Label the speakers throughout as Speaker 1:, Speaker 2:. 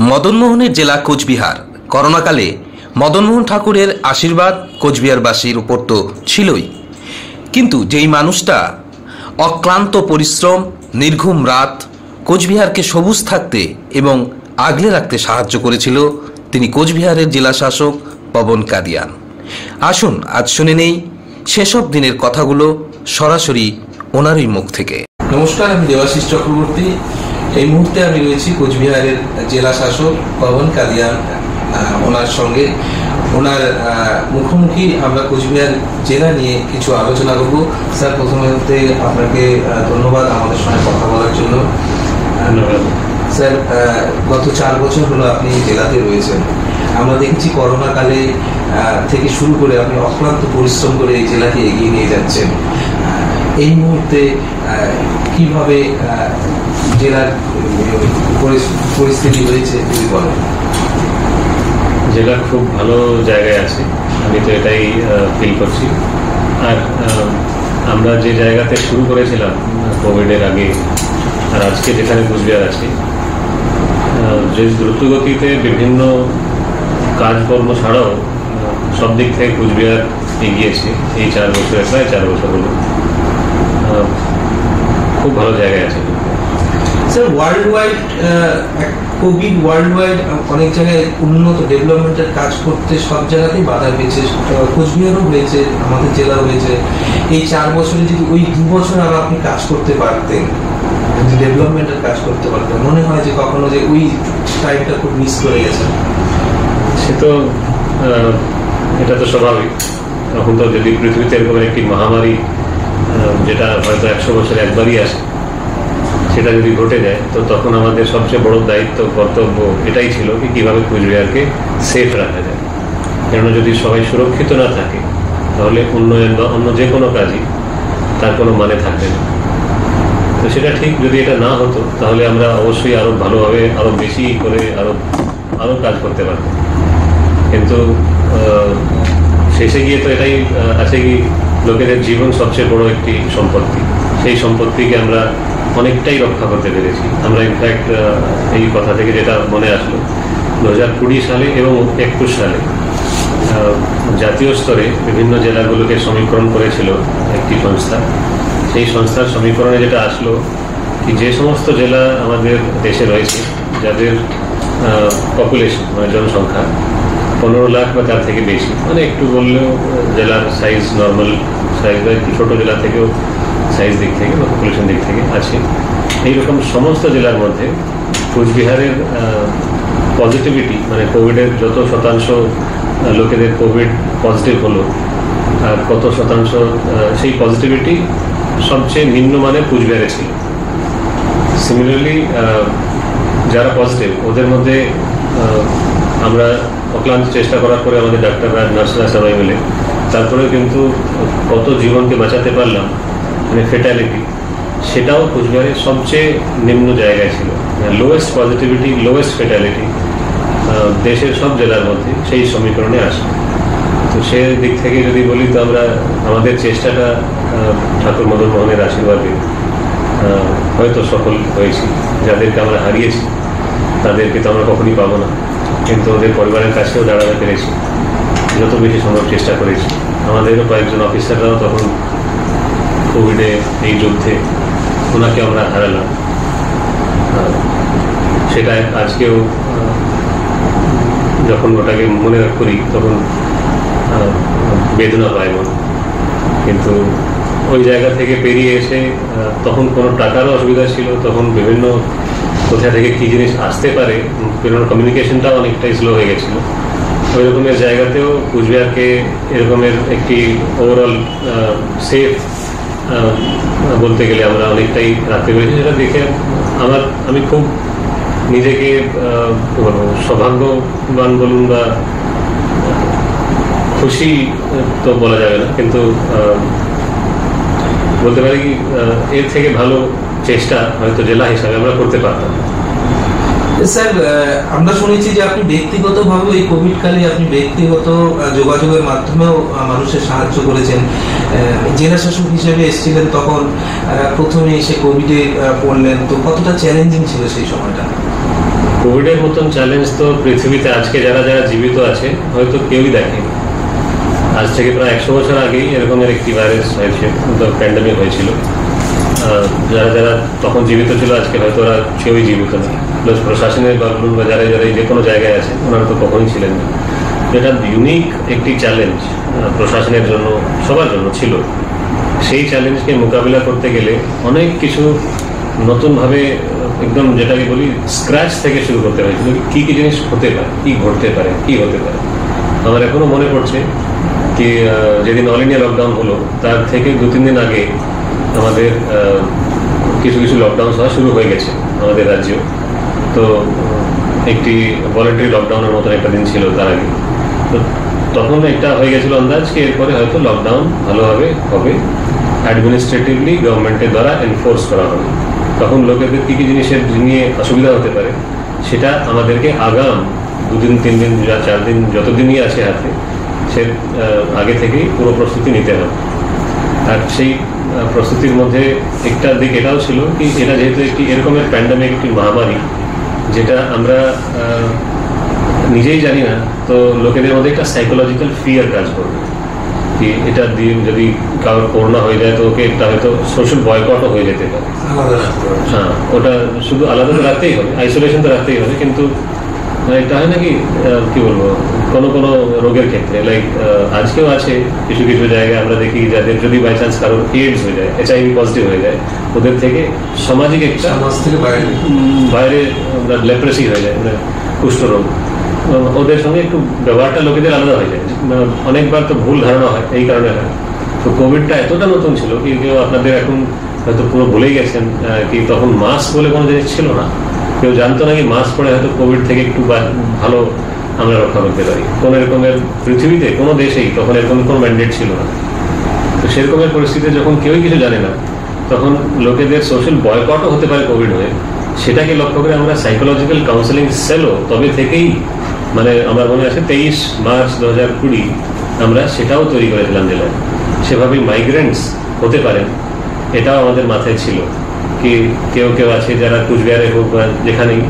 Speaker 1: মদনমোহনের জেলা কোচবিহার। করোনাকালে মদনমোহন ঠাকুরের আশীর্বাদ কোচবিহারবাসীর উপর তো ছিলই, কিন্তু যেই মানুষটা অক্লান্ত পরিশ্রম, নির্ঘুম রাত কোচবিহারকে সবুজ থাকতে এবং আগলে রাখতে সাহায্য করেছিল, তিনি কোচবিহারের জেলা শাসক পবন কাদিয়ান। আসুন আজ শুনে নেই সেসব দিনের কথাগুলো সরাসরি ওনারই মুখ থেকে। নমস্কার, আমি দেবাশিস চক্রবর্তী। এই মুহূর্তে আমি রয়েছি কোচবিহারের জেলা শাসক পবন কাদিয়ান ওনার সঙ্গে। ওনার মুখোমুখি আমরা কোচবিহার জেলা নিয়ে কিছু আলোচনা করব। স্যার, প্রথমে আপনাকে ধন্যবাদ আমাদের সঙ্গে কথা বলার জন্য। স্যার, গত 4 বছর হলো আপনি জেলাতে রয়েছেন। আমরা দেখেছি করোনা কালে থেকে শুরু করে আপনি অক্লান্ত পরিশ্রম করে এই জেলাকে এগিয়ে নিয়ে যাচ্ছেন। এই মুহূর্তে কিভাবে জেলার পরিস্থিতি রয়েছে যদি বলেন।
Speaker 2: জেলা খুব ভালো জায়গায় আছে, আমি তো এটাই ফিল করছি। আর আমরা যে জায়গাতে শুরু করেছিলাম কোভিডের আগে আর আজকে যেখানে কোচবিহার আছে, যে দ্রুতগতিতে বিভিন্ন কাজকর্ম ছাড়াও সব দিক থেকে কোচবিহার এগিয়েছে এই 4 বছরে, প্রায় 4 বছর হলো। খুব ভালো জায়গায় আছে।
Speaker 1: Sir, world wide Covid world wide অনেক জায়গায় উন্নত ডেভেলপমেন্টের কাজ করতে সব জায়গাতেই বাধা পেয়েছে। কোচবিহারও হয়েছে, আমাদের জেলাও হয়েছে। এই 4 বছরে যদি ওই 2 বছর আর আপনি কাজ করতে পারতেন, যদি ডেভেলপমেন্টের কাজ করতে পারতেন, মনে হয় যে কখনো যে ওই টাইমটা খুব মিস করে গেছেন?
Speaker 2: সে তো এটা তো স্বাভাবিক। তখন তো যদি পৃথিবীতে এরকম একটি মহামারী যেটা হয়তো 100 বছরে একবারই আসে, সেটা যদি ঘটে যায়, তো তখন আমাদের সবচেয়ে বড় দায়িত্ব, কর্তব্য এটাই ছিল কি কীভাবে কোচবিহারকে সেফ রাখা যায়। কেননা যদি সবাই সুরক্ষিত না থাকে তাহলে উন্নয়ন বা অন্য যে কোনো কাজই তার কোনো মানে থাকবে না। তো সেটা ঠিক, যদি এটা না হতো তাহলে আমরা অবশ্যই আরও ভালোভাবে, আরও বেশি করে আরও কাজ করতে পারতাম। কিন্তু শেষে গিয়ে তো এটাই আছে কি, লোকেদের জীবন সবচেয়ে বড় একটি সম্পত্তি। সেই সম্পত্তিকে আমরা অনেকটাই রক্ষা করতে পেরেছি। আমরা ইনফ্যাক্ট এই কথা থেকে যেটা মনে আসলো, 2020 সালে এবং 21 সালে জাতীয় স্তরে বিভিন্ন জেলাগুলোকে সমীকরণ করেছিল একটি সংস্থা। সেই সংস্থার সমীকরণে যেটা আসলো কি, যে সমস্ত জেলা আমাদের দেশে রয়েছে যাদের পপুলেশন মানে জনসংখ্যা 15 লাখ বা তার থেকে বেশি, মানে একটু বললেও জেলার সাইজ নর্মাল সাইজ বা একটু ছোটো জেলা থেকেও সাইজ দিক থেকে বা পপুলেশন দিক থেকে আছে, এইরকম সমস্ত জেলার মধ্যে কোচবিহারের পজিটিভিটি মানে কোভিডের যত শতাংশ লোকেদের কোভিড পজিটিভ হলো আর কত শতাংশ সেই পজিটিভিটি সবচেয়ে নিম্নমানের কোচবিহারে ছিল। সিমিলারলি যারা পজিটিভ ওদের মধ্যে আমরা অক্লান্ত চেষ্টা করার পরে আমাদের ডাক্তাররা, নার্সরা সবাই মিলে তারপরেও কিন্তু কত জীবনকে বাঁচাতে পারলাম, মানে ফেটালিটি, সেটাও কোচবিহারের সবচেয়ে নিম্ন জায়গায় ছিল। লোয়েস্ট পজিটিভিটি, লোয়েস্ট ফেটালিটি দেশের সব জেলার মধ্যে সেই সমীকরণে আসে। তো সে দিক থেকে যদি বলি, তো আমরা আমাদের চেষ্টাটা ঠাকুর মদনমোহনের আশীর্বাদে হয়তো সফল হয়েছি। যাদেরকে আমরা হারিয়েছি তাদেরকে তো আমরা কখনই পাবো না, কিন্তু ওদের পরিবারের কাছেও দাঁড়াতে পেরেছি, যত বেশি সম্ভব চেষ্টা করেছি। আমাদেরও কয়েকজন অফিসাররাও তখন কোভিডে এই যুদ্ধে ওনাকে আমরা হারালাম। সেটা আজকেও যখন ওটাকে মনে করি তখন বেদনা পায় মন। কিন্তু ওই জায়গা থেকে পেরিয়ে এসে তখন কোনো টাকারও অসুবিধা ছিল, তখন বিভিন্ন কোথা থেকে কী জিনিস আসতে পারে, বিভিন্ন কমিউনিকেশনটাও অনেকটাই স্লো হয়ে গেছিলো। ওই রকমের জায়গাতেও কোচবিহারকে এরকমের একটি ওভারঅল সেফ বলতে গেলে আমরা অনেকটাই রাখতে পেরেছি। যেটা দেখে আমি খুব নিজেকে সৌভাগ্যবান বলুন বা খুশি তো বলা যাবে না, কিন্তু বলতে পারি কি এর থেকে ভালো চেষ্টা হয়তো জেলা হিসাবে আমরা করতে পারতাম।
Speaker 1: স্যার, আমরা শুনেছি যে আপনি ব্যক্তিগতভাবে এই কোভিড কালে আপনি ব্যক্তিগত যোগাযোগের মাধ্যমেও মানুষের সাহায্য করেছেন। জেলা শাসক হিসেবে এসেছিলেন, তখন প্রথমে এসে কোভিডে পড়লেন, তো কতটা চ্যালেঞ্জিং ছিল সেই সময়টা?
Speaker 2: কোভিডের মতন চ্যালেঞ্জ তো পৃথিবীতে আজকে যারা যারা জীবিত আছে হয়তো কেউই দেখেনি। আজ থেকে প্রায় 100 বছর আগেই এরকমের একটি ভাইরাস হয়েছে, প্যান্ডেমিক হয়েছিল। যারা যারা তখন জীবিত ছিল আজকে হয়তো ওরা কেউই জীবিত নেই, প্লাস প্রশাসনের বা যারা যারা যে কোনো জায়গায় আছে ওনারা তো কখনই ছিলেন না। এটা ইউনিক একটি চ্যালেঞ্জ প্রশাসনের জন্য, সবার জন্য ছিল। সেই চ্যালেঞ্জকে মোকাবিলা করতে গেলে অনেক কিছু নতুনভাবে একদম যেটাকে বলি স্ক্র্যাচ থেকে শুরু করতে হয়েছিল। কি কি জিনিস হতে পারে, কি ঘটতে পারে, কি হতে পারে। আমার এখনো মনে পড়ছে কি যেদিন অল ইন্ডিয়া লকডাউন হলো তার থেকে 2-3 দিন আগে আমাদের কিছু কিছু লকডাউন হওয়া শুরু হয়ে গেছে আমাদের রাজ্যেও। তো একটি ভলান্টারি লকডাউনের মতন একটা দিন ছিল তার আগে। তো তখন একটা হয়ে গেছিল আন্দাজ কি এরপরে হয়তো লকডাউন ভালোভাবে হবে, অ্যাডমিনিস্ট্রেটিভলি গভর্নমেন্টের দ্বারা এনফোর্স করা হবে। তখন লোকেদের কী কী জিনিসের নিয়ে অসুবিধা হতে পারে সেটা আমাদেরকে আগাম 2 দিন 3 দিন 4 দিন যতদিনই আছে হাতে সে আগে থেকেই পুরো প্রস্তুতি নিতে হবে। আর সেই প্রস্তুতির মধ্যে একটা দিক এটাও ছিল কি এটা যেহেতু একটি এরকমের প্যান্ডেমিক, একটি মহামারী যেটা আমরা নিজেই জানি না, তো লোকেদের মধ্যে একটা সাইকোলজিক্যাল ফিয়ার কাজ করবে কি এটা দিয়ে যদি কারোর করোনা হয়ে যায় তো ওকে একটা হয়তো সোশ্যাল বয়কটও হয়ে যেতে পারে। হ্যাঁ, ওটা শুধু আলাদা তো রাখতেই হবে, আইসোলেশন তো রাখতেই হবে, কিন্তু এটা হয় নাকি কি বলবো কোনো কোনো রোগের ক্ষেত্রে লাইক আজকেও আছে কিছু কিছু জায়গায় আমরা দেখি যাদের যদি বাই চান্স কারোর এইডস হয়ে যায়, HIV পজিটিভ হয়ে যায়, ওদের থেকে সামাজিক একটা বাইরে লেপ্রেসি হয়ে যায়, মানে কুষ্ঠরোগ, ওদের সঙ্গে একটু ব্যবহারটা লোকেদের আলাদা হয়ে যায়। অনেকবার তো ভুল ধারণা হয় এই কারণে হয়। তো কোভিডটা এতটা নতুন ছিল কি কেউ আপনাদের এখন হয়তো পুরো ভুলেই গেছেন কি তখন মাস্ক বলে কোনো জিনিস ছিল না। কেউ জানতো না কি মাস্ক পরে হয়তো কোভিড থেকে একটু ভালো আমরা রক্ষা করতে পারি। কোন এরকমের পৃথিবীতে কোনো দেশেই তখন এরকম কোনো ম্যান্ডেট ছিল না। তো সেরকমের পরিস্থিতিতে যখন কেউই কিছু জানে না তখন লোকেদের সোশ্যাল বয়কটও হতে পারে কোভিড হয়ে। সেটাকে লক্ষ্য করে আমরা সাইকোলজিক্যাল কাউন্সেলিং সেলও তবে থেকেই, মানে আমার মনে আছে 23 মার্চ 2020 আমরা সেটাও তৈরি করেছিলাম জেলায়। সেভাবেই মাইগ্রেন্টস হতে পারেন এটাও আমাদের মাথায় ছিল কি কেউ কেউ আছে যারা কুচবিহারে হোক বা যেখানেই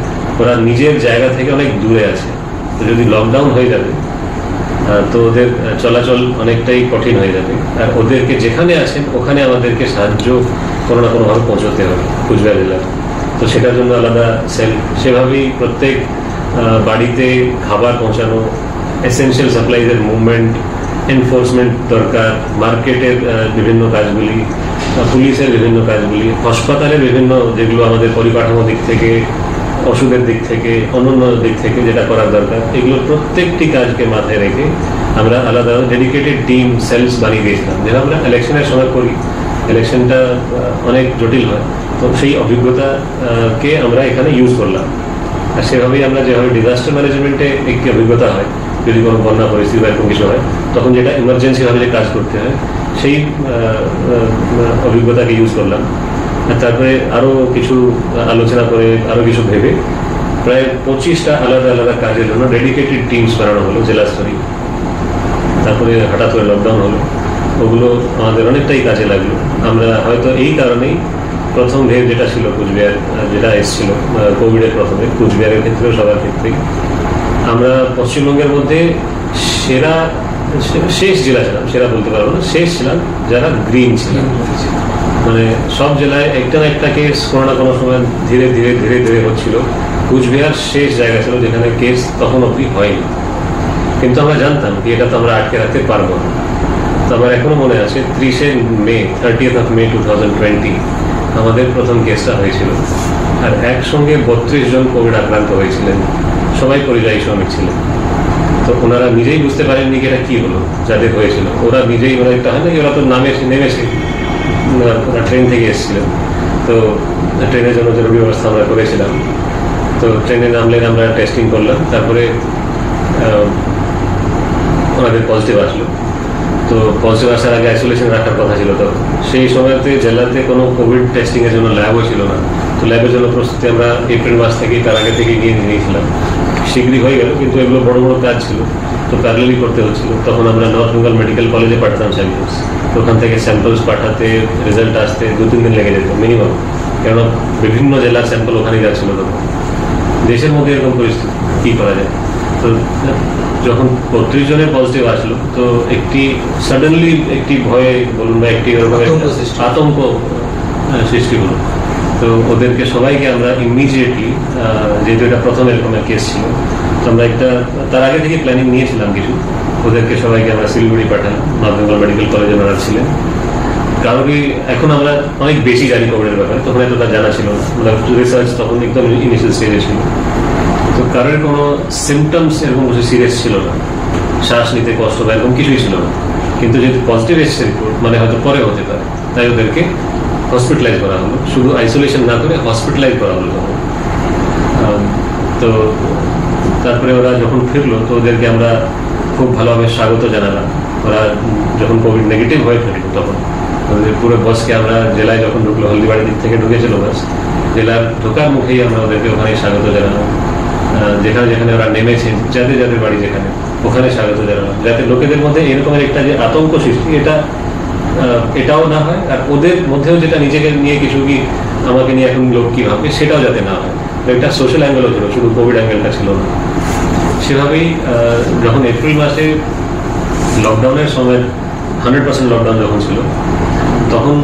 Speaker 2: ওরা নিজের জায়গা থেকে অনেক দূরে আছে, তো যদি লকডাউন হয়ে যাবে তো ওদের চলাচল অনেকটাই কঠিন হয়ে যাবে। আর ওদেরকে যেখানে আছেন ওখানে আমাদেরকে সাহায্য কোনো না কোনোভাবে পৌঁছতে হবে কুচবিহার জেলায়। তো সেটার জন্য আলাদা সেল, সেভাবেই প্রত্যেক বাড়িতে খাবার পৌঁছানো, এসেনশিয়াল সাপ্লাইজের মুভমেন্ট, এনফোর্সমেন্ট দরকার, মার্কেটের বিভিন্ন কাজগুলি, পুলিশের বিভিন্ন কাজগুলি, হাসপাতালের বিভিন্ন যেগুলো আমাদের পরিকাঠামো দিক থেকে, ওষুধের দিক থেকে, অন্যান্য দিক থেকে যেটা করার দরকার, এগুলোর প্রত্যেকটি কাজকে মাথায় রেখে আমরা আলাদা ডেডিকেটেড টিম সেলস বানিয়ে দিয়েছিলাম। যেটা আমরা ইলেকশনের সময় করি, ইলেকশনটা অনেক জটিল হয়, তো সেই অভিজ্ঞতাকে আমরা এখানে ইউজ করলাম। আর সেভাবেই আমরা যেভাবে ডিজাস্টার ম্যানেজমেন্টে একটি অভিজ্ঞতা হয়, যদি কোনো বন্যা পরিস্থিতি বা এরকম কিছু হয় তখন যেটা ইমার্জেন্সিভাবে যে কাজ করতে হয় সেই অভিজ্ঞতাকে ইউজ করলাম। আর তারপরে আরও কিছু আলোচনা করে আরও কিছু ভেবে প্রায় 25টা আলাদা আলাদা কাজের জন্য ডেডিকেটেড টিমস বানানো হলো জেলা স্তরে। তারপরে হঠাৎ করে লকডাউন হলো, ওগুলো আমাদের অনেকটাই কাজে লাগলো। আমরা হয়তো এই কারণেই প্রথম ভেব যেটা ছিল কুচবিহার, যেটা এসেছিল কোভিডের প্রথমে, কুচবিহারের ক্ষেত্রেও সবার ক্ষেত্রেই আমরা পশ্চিমবঙ্গের মধ্যে শেষ জেলা ছিলাম, সেরা বলতে পারবো না, শেষ ছিলাম যারা গ্রিন ছিলাম। মানে সব জেলায় একটা না একটা কেস কোনো না কোনো সময় ধীরে ধীরে ধীরে ধীরে হচ্ছিল। কুচবিহার শেষ জায়গা ছিল যেখানে কেস তখন অবধি হয়নি, কিন্তু আমরা জানতাম কি এটা তো আমরা আটকে রাখতে পারবো না। তো আমার এখনো মনে আছে 30th May 2020 আমাদের প্রথম কেসটা হয়েছিল। আর একসঙ্গে 32 জন কোভিড আক্রান্ত হয়েছিলেন, সবাই পরিযায়ী শ্রমিক ছিলেন। তো ওনারা নিজেই বুঝতে পারেননি এটা কি হলো, যাদের হয়েছিল ওরা নিজেই, মানে একটা হয় না ওরা তো নেমেছে, ওরা ট্রেন থেকে এসেছিলেন। তো ট্রেনের জন্য জরুরি ব্যবস্থা আমরা করেছিলাম। তো ট্রেনে নামলেন, আমরা টেস্টিং করলাম, তারপরে ওনাদের পজিটিভ আসলো। তো পজিটিভ আসার আগে আইসোলেশন রাখার কথা ছিল। তো সেই সময়তে জেলাতে কোনো কোভিড টেস্টিংয়ের জন্য ল্যাবও ছিল না। তো ল্যাবের জন্য প্রস্তুতি আমরা এপ্রিল মাস থেকে, তার আগে থেকে নিয়েছিলাম। শীঘ্রই হয়ে গেল, কিন্তু এগুলো বড় বড় কাজ ছিল, তো প্যারালালি করতে হচ্ছিল। তখন আমরা নর্থ বেঙ্গল মেডিকেল কলেজে পাঠাতাম স্যাম্পলস। তো ওখান থেকে স্যাম্পলস পাঠাতে, রেজাল্ট আসতে 2-3 দিন লেগে যেত মিনিমাম, কেননা বিভিন্ন জেলার স্যাম্পল ওখানেই যাচ্ছিল তখন। দেশের মধ্যে এরকম পরিস্থিতি কি করা যায়। তো যখন 32 জনের পজিটিভ আসলো, তো একটি সাডেনলি একটি ভয়ে বলুন বা একটি আতঙ্ক সৃষ্টি হলো। তো ওদেরকে সবাইকে আমরা ইমিডিয়েটলি, যেহেতু এটা প্রথম এরকমের কেস ছিল, তো আমরা একটা তার আগে থেকে প্ল্যানিং নিয়েছিলাম কিছু, ওদেরকে সবাইকে আমরা শিলিগুড়ি পাঠালাম, নর্থ বেঙ্গল মেডিকেল কলেজে ওনারা ছিলেন। কারোরই এখন আমরা অনেক বেশি জানি কোভিডের ব্যাপারে, তখন এত তার জানা ছিল না, রিসার্চ তখন একদম ইনিশিয়াল স্টেজে ছিল। তো কারোর কোনো সিমটমস এরকম কিছু সিরিয়াস ছিল না, শ্বাস নিতে কষ্ট বা এরকম কিছুই ছিল না। কিন্তু যেহেতু পজিটিভ এসেছে রিপোর্ট, মানে হয়তো পরে হতে পারে, তাই ওদেরকে হসপিটালাইজ করা হলো, শুধু আইসোলেশন না করে হসপিটালাইজ করা হলো তখন। তো তারপরে ওরা যখন ফিরলো, তো ওদেরকে আমরা খুব ভালোভাবে স্বাগত জানালাম। ওরা যখন কোভিড নেগেটিভ হয়ে ফিরলো, তখন ওদের পুরো বাসকে আমরা জেলায় যখন ঢুকলো, হলদিবাড়ির দিক থেকে ঢুকেছিল বাস, জেলার ঢোকার মুখেই আমরা ওদেরকে ওখানে স্বাগত জানালাম। যেখানে যেখানে ওরা নেমেছেন, যাদের যাদের বাড়ি যেখানে, ওখানে স্বাগত জানালাম, যাতে লোকেদের মধ্যে এরকমের একটা যে আতঙ্ক সৃষ্টি, এটাও না হয়, আর ওদের মধ্যেও যেটা নিজেকে নিয়ে কিছু কি আমাকে নিয়ে এখন লোক কি ভাববে, সেটাও যাতে না হয়। একটা সোশ্যাল অ্যাঙ্গেলও ছিল, শুধু কোভিড অ্যাঙ্গেলটা ছিল না। সেভাবেই যখন এপ্রিল মাসে লকডাউনের সময় 100% লকডাউন যখন ছিল, তখন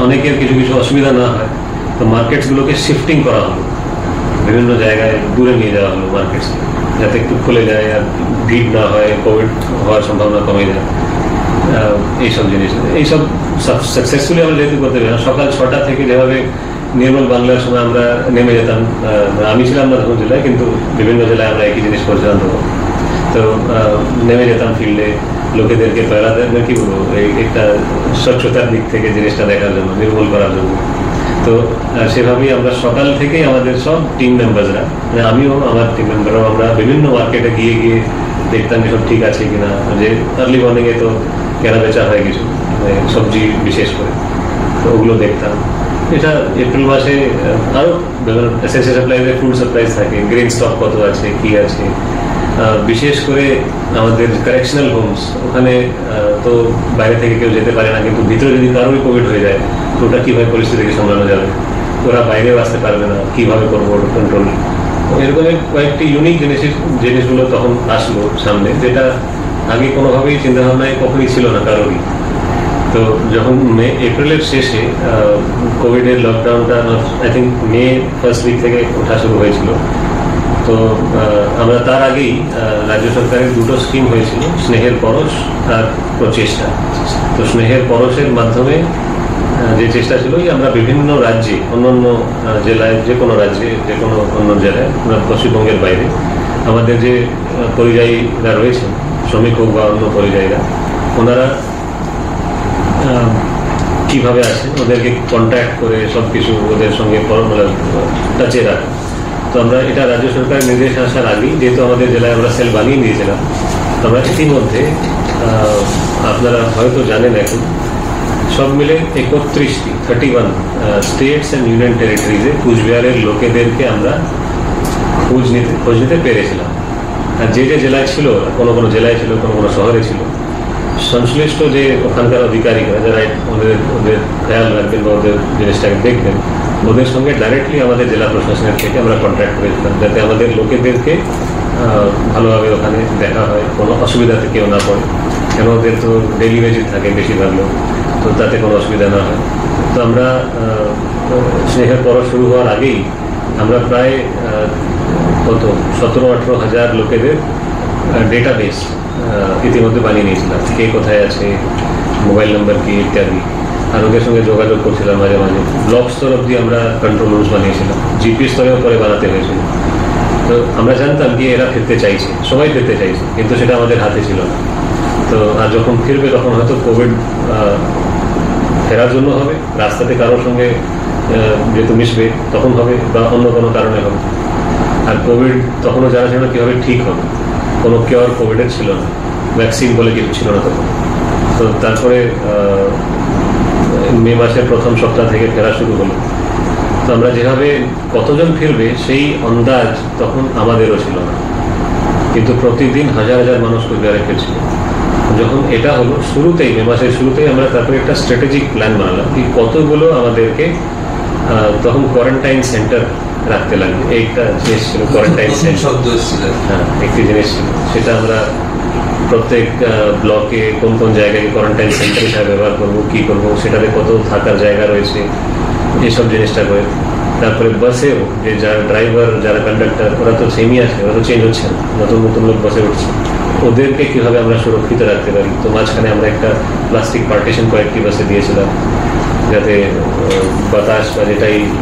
Speaker 2: অনেকের কিছু কিছু অসুবিধা না হয়, তো মার্কেটসগুলোকে শিফটিং করা হলো, বিভিন্ন জায়গায় দূরে নিয়ে যাওয়া হলো মার্কেটস, যাতে একটু খুলে যায় আর ভিড় না হয়, কোভিড হওয়ার সম্ভাবনা কমে যায়। এইসব জিনিস, এইসব সাকসেসফুলি আমরা যেহেতু করতে পারি। সকাল 6টা থেকে যেভাবে নির্মল বাংলার সময় আমরা নেমে যেতাম, আমি ছিলাম না তখন জেলায়, কিন্তু বিভিন্ন জেলায় আমরা একই জিনিস করছিলাম তখন। তো নেমে যেতাম ফিল্ডে, লোকেদেরকে বেড়াদের কি বলবো, এই একটা স্বচ্ছতার দিক থেকে জিনিসটা দেখার জন্য, নির্মূল করার জন্য। তো সেভাবেই আমরা সকাল থেকেই আমাদের সব টিম মেম্বাররা, মানে আমিও আমার টিম মেম্বাররাও, আমরা বিভিন্ন মার্কেটে গিয়ে গিয়ে দেখতাম যে সব ঠিক আছে কিনা। যে আর্লি মর্নিং এ তো কেনা বেচা হয় কিছু, সবজি বিশেষ করে, তো ওগুলো দেখতাম। এটা এপ্রিল মাসে আরো এসেন্সিয়াল সাপ্লাইজে ফুড সাপ্লাইজ থাকে, গ্রেন স্টক কত আছে, কি আছে। বিশেষ করে আমাদের কারেকশনাল হোমস, ওখানে তো বাইরে থেকে কেউ যেতে পারে না, কিন্তু ভিতরে যদি কারোরই কোভিড হয়ে যায়, তো ওটা কিভাবে পরিস্থিতিকে সামলানো যাবে, ওরা বাইরেও আসতে পারবে না, কিভাবে করবো কন্ট্রোল। এরকমের কয়েকটি ইউনিক জিনিসগুলো তখন আসলো সামনে, যেটা আগে কোনোভাবেই চিন্তা ভাবনায় কখনই ছিল না কারোরই। তো যখন এপ্রিলের শেষে কোভিডের লকডাউনটা I think May first week থেকে ওঠা শুরু হয়েছিল, তো আমরা তার আগেই রাজ্য সরকারের দুটো স্কিম হয়েছিল, স্নেহের পরশ আর প্রচেষ্টা। তো স্নেহের পরশের মাধ্যমে যে চেষ্টা ছিল, আমরা বিভিন্ন রাজ্যে, অন্যান্য জেলায়, যে কোনো রাজ্যে, যে কোনো অন্য জেলায়, পশ্চিমবঙ্গের বাইরে আমাদের যে পরিযায়ীরা রয়েছেন, শ্রমিক হোক বা অন্য পরিযায়ীরা, ওনারা কিভাবে আছেন, ওদেরকে কন্ট্যাক্ট করে সবকিছু ওদের সঙ্গে টাচে রাখা। তো আমরা এটা রাজ্য সরকারের নির্দেশ আসার আগেই, যেহেতু আমাদের জেলায় আমরা সেল বানিয়ে নিয়েছিলাম, তো আমরা ইতিমধ্যে আপনারা হয়তো জানেন এখন সব মিলে 31 স্টেটস অ্যান্ড ইউনিয়ন টেরিটরিজে কুচবিহারের লোকেদেরকে আমরা খোঁজ নিতে পেরেছিলাম। আর যে যে জেলায় ছিল, কোনো কোনো জেলায় ছিল, কোনো কোনো শহরে ছিল, সংশ্লিষ্ট যে ওখানকার অধিকারীরা যারা ওদের খেয়াল রাখবেন বা ওদের জিনিসটাকে দেখবেন, ওদের সঙ্গে ডাইরেক্টলি আমাদের জেলা প্রশাসনের থেকে আমরা কন্ট্যাক্ট করেছিলাম, যাতে আমাদের লোকেদেরকে ভালোভাবে ওখানে দেখা হয়, কোনো অসুবিধাতে কেউ না পড়ে। কেন ওদের তো ডেলি বেজিস থাকে বেশিরভাগ লোক, তো তাতে কোনো অসুবিধা না হয়। তো আমরা স্নেহের পরশ শুরু হওয়ার আগেই আমরা প্রায় 17-18 হাজার লোকেদের ডেটাবেস ইতিমধ্যে বানিয়ে নিয়েছিলাম, কে কোথায় আছে, মোবাইল নাম্বার কি ইত্যাদি। আর ওদের সঙ্গে যোগাযোগ করছিলাম মাঝে মাঝে। ব্লক স্তর অব্দি আমরা কন্ট্রোল রুমস বানিয়েছিলাম, জিপি স্তরেও পরে বানাতে হয়েছিল। তো আমরা জানতাম কি এরা ফিরতে চাইছে, সবাই ফিরতে চাইছে, কিন্তু সেটা আমাদের হাতে ছিল না। তো আর যখন ফিরবে তখন হয়তো কোভিড ফেরার জন্য হবে, রাস্তাতে কারোর সঙ্গে যেহেতু মিশবে তখন হবে, বা অন্য কোনো কারণে হবে। আর কোভিড তখনও জানা ছিল না কীভাবে ঠিক হবে, কোনো কিওর কোভিডের ছিল না, ভ্যাকসিন বলে কিছু ছিল না তখন। তো তারপরে মে মাসের প্রথম সপ্তাহ থেকে ফেরা শুরু হলো। তো আমরা যেভাবে কতজন ফিরবে সেই আন্দাজ তখন আমাদেরও ছিল না, কিন্তু প্রতিদিন হাজার হাজার মানুষ কুচবিহারে ফিরছিল। যখন এটা হলো শুরুতেই, মে মাসের শুরুতেই আমরা তারপরে একটা স্ট্র্যাটেজিক প্ল্যান বানালাম কি কতগুলো আমাদেরকে তখন কোয়ারেন্টাইন সেন্টার রাখতে লাগবে। একটা জিনিস ছিল কোয়ারেন্টাইন সেন্টার, হ্যাঁ একটি জিনিস ছিল, সেটা আমরা প্রত্যেক ব্লকে কোন কোন জায়গায় কোয়ারেন্টাইন সেন্টার হিসাবে ব্যবহার করবো, কি করবো, সেটাতে কত থাকার জায়গা রয়েছে, এইসব জিনিসটা করে। তারপরে বাসেও যে যারা ড্রাইভার, যারা কন্ডাক্টর, ওরা তো সেমই আছে, ওরা তো চেঞ্জ হচ্ছে না, নতুন নতুন লোক বাসে উঠছে, ওদেরকে কিভাবে আমরা সুরক্ষিত রাখতে পারি। তো মাঝখানে আমরা একটা প্লাস্টিক পার্টিশন কয়েকটি বাসে দিয়েছিলাম, যাতে বাতাস বা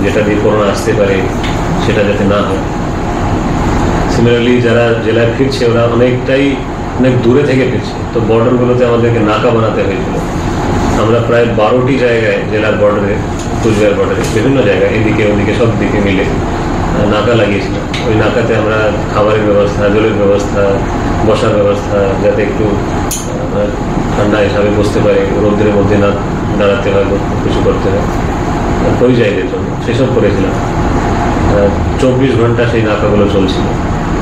Speaker 2: যেটা দিয়ে করোনা আসতে পারে সেটা যাতে না হয়। সিমিলারলি যারা জেলায় ফিরছে ওরা অনেক দূরে থেকে ফিরছে, তো বর্ডারগুলোতে আমাদেরকে নাকা বানাতে হয়েছিল। আমরা প্রায় 12টি জায়গায় জেলার বর্ডারে, কুচবিহার বর্ডারে বিভিন্ন জায়গায় এদিকে ওদিকে সব দিকে মিলে নাকা লাগিয়েছিলাম। ওই নাকাতে আমরা খাবারের ব্যবস্থা, জলের ব্যবস্থা, বসার ব্যবস্থা, যাতে একটু ঠান্ডা হিসাবে বসতে পারে, রোদ্রের মধ্যে না দাঁড়াতে হয়, কিছু করতে হয় পরিযায়ীদের জন্য, সেসব করেছিলাম। 24 ঘন্টা সেই নাকাগুলো চলছিল।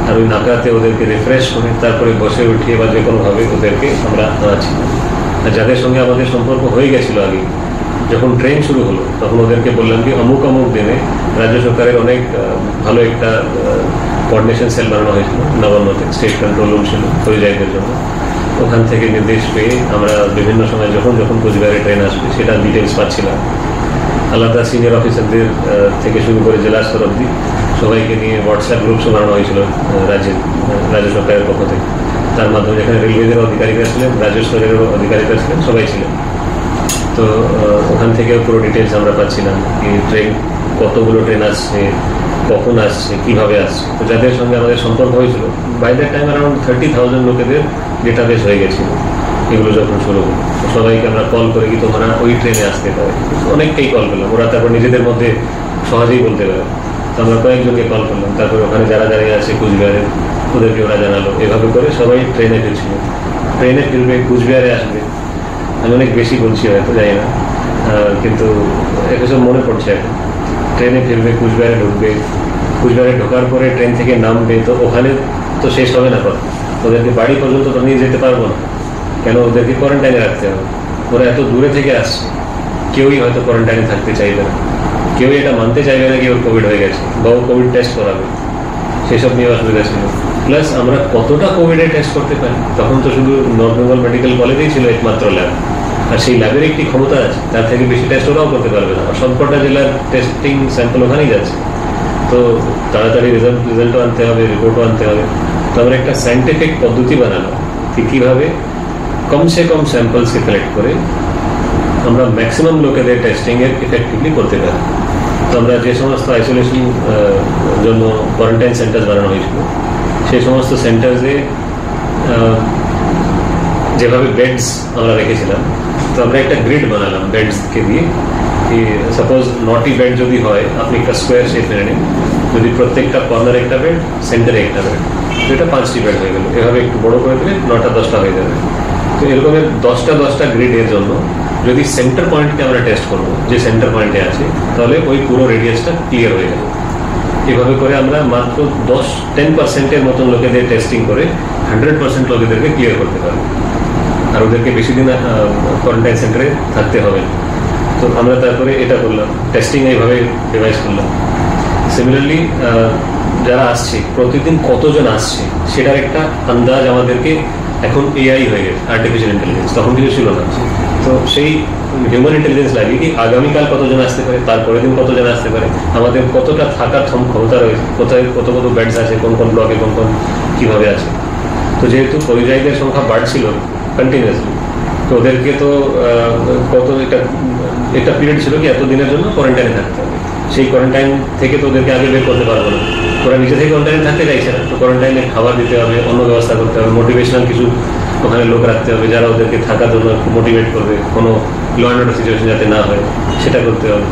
Speaker 2: আর ওই নাকাতে ওদেরকে রিফ্রেশ করে তারপরে বসে উঠিয়ে বা যে কোনোভাবে ওদেরকে আমরা আনাচ্ছি। আর যাদের সঙ্গে আমাদের সম্পর্ক হয়ে গেছিল আগে, যখন ট্রেন শুরু হলো তখন ওদেরকে বললাম কি অমুক অমুক দিনে রাজ্য সরকারের অনেক ভালো একটা কোঅর্ডিনেশন সেল বানানো হয়েছিল নবান্নতে, স্টেট কন্ট্রোল রুম ছিল পরিযায়ীদের জন্য। ওখান থেকে নির্দেশ পেয়ে আমরা বিভিন্ন সময় যখন যখন কোচবিহারে ট্রেন আসবে সেটা ডিটেলস পাচ্ছিলাম। আলাদা সিনিয়র অফিসারদের থেকে শুরু করে জেলা স্তর অব্দি সবাইকে নিয়ে হোয়াটসঅ্যাপ গ্রুপ বানানো হয়েছিল রাজ্য সরকারের পক্ষ থেকে। তার মাধ্যমে যেখানে রেলওয়েদের অধিকারীরা ছিলেন, রাজ্য স্তরেরও অধিকারীরা ছিলেন, সবাই ছিলেন। তো ওখান থেকে পুরো ডিটেলস আমরা পাচ্ছিলাম কি ট্রেন, কতগুলো ট্রেন আসছে, কখন আসছে, কিভাবে আসছে। তো যাদের সঙ্গে আমাদের সম্পর্ক হয়েছিল, বাই দ্যাট টাইম অ্যারাউন্ড 30,000 লোকেদের ডেটাবেস হয়ে গেছিল। এগুলো যখন শুরু হলো সবাইকে আমরা কল করে কি তোমরা ওই ট্রেনে আসতে পারে, অনেকটাই কল করলাম। ওরা তারপর নিজেদের মধ্যে সহজেই বলতে পারে, তো আমরা কয়েকজনকে কল করলাম। তারপরে ওখানে যারা আছে কুচবিহারে ওদেরকে ওরা জানালো। এভাবে করে সবাই ট্রেনে ফিরছিল। ট্রেনে ফিরবে, কুচবিহারে আসবে। আমি অনেক বেশি বলছি হয়তো, জানি না, কিন্তু এসব মনে পড়ছে এখন। ট্রেনে ফিরবে, কুচবিহারে ঢুকবে, কুচবিহারে ঢোকার পরে ট্রেন থেকে নামবে, তো ওখানে তো শেষ হবে না কথা, ওদেরকে বাড়ি পর্যন্ত তো নিয়ে যেতে পারবো না, কেন ওদেরকে কোয়ারেন্টাইনে রাখতে হবে। ওরা এত দূরে থেকে আসছে, কেউই হয়তো কোয়ারেন্টাইনে থাকতে চাইবে না, কেউই এটা মানতে চাইবে না কি ওর কোভিড হয়ে গেছে বা ও কোভিড টেস্ট করাবে, সেসব নিয়ে অসুবিধা ছিল। প্লাস আমরা কতটা কোভিডের টেস্ট করতে পারি, তখন তো শুধু নর্থ বেঙ্গল মেডিকেল কলেজেই ছিল একমাত্র ল্যাব, আর সেই ল্যাবের একটি ক্ষমতা আছে, তার থেকে বেশি টেস্ট ওরাও করতে পারবে না। আর সবকটা জেলার টেস্টিং স্যাম্পল ওখানেই যাচ্ছে, তো তাড়াতাড়ি রেজাল্টও আনতে হবে, রিপোর্টও আনতে হবে। তো আমরা একটা সায়েন্টিফিক পদ্ধতি বানালাম ঠিক কীভাবে কমসে কম স্যাম্পলসকে কালেক্ট করে আমরা ম্যাক্সিমাম লোকেদের টেস্টিংয়ের ইফেক্টিভলি করতে পারি। তো আমরা যে সমস্ত আইসোলেশন জন্য কোয়ারেন্টাইন সেন্টার বানানো হয়েছিল, সেই সমস্ত সেন্টার্সে যেভাবে বেডস আমরা রেখেছিলাম, তো আমরা একটা গ্রিড বানালাম বেডসকে দিয়ে। সাপোজ 9টি বেড যদি হয়, আপনি একটা স্কোয়ার শেপ মেনে নিন, যদি প্রত্যেকটা কর্নারে একটা বেড, সেন্টারে একটা বেড, তো এটা 5টি বেড হয়ে গেল। এভাবে একটু বড় করে দিলে 9টা-10টা হয়ে যাবে। তো এরকমের 10টা গ্রিডের জন্য যদি সেন্টার পয়েন্টকে আমরা টেস্ট করবো, যে সেন্টার পয়েন্টে আছে, তাহলে ওই পুরো রেডিয়াসটা ক্লিয়ার হয়ে যাবে। এভাবে করে আমরা মাত্র 10% মতন লোকেদের টেস্টিং করে 100% লোকেদেরকে ক্লিয়ার করতে পারবো, আর ওদেরকে বেশি দিন কোয়ারেন্টাইন সেন্টারে থাকতে হবে। তো আমরা তারপরে এটা করলাম, টেস্টিং এইভাবে ডিভাইস করলাম। সিমিলারলি যারা আসছে, প্রতিদিন কতজন আসছে সেটার একটা আন্দাজ আমাদেরকে এখন এআই হয়ে গেছে, আর্টিফিশিয়াল ইন্টেলিজেন্স, তখন কিছু ছিল না। তো সেই হিউম্যান ইন্টেলিজেন্স লাগে কি আগামীকাল কতজন আসতে পারে, তারপরের দিন কতজন আসতে পারে, আমাদের কতটা থাকার ক্ষমতা রয়েছে, কোথায় কত বেডস আছে, কোন কোন ব্লকে কোন কীভাবে আছে। তো যেহেতু পরিযায়ীদের সংখ্যা বাড়ছিল কন্টিনিউয়াসলি, তো ওদেরকে তো একটা পিরিয়ড ছিল কি এত দিনের জন্য কোয়ারেন্টাইনে থাকতে হবে। সেই কোয়ারেন্টাইন থেকে তো ওদেরকে আগে বের করতে পারবো না, ওরা নিজে থেকে কোয়ারেন্টাইনে থাকতে চাইছে না। তো কোয়ারেন্টাইনে খাবার দিতে হবে, অন্য ব্যবস্থা করতে হবে, মোটিভেশনাল কিছু ওখানে লোক রাখতে হবে যারা ওদেরকে থাকার জন্য মোটিভেট করবে, কোনো ল অ্যান্ড অর্ডার সিচুয়েশন যাতে না হয় সেটা করতে হবে।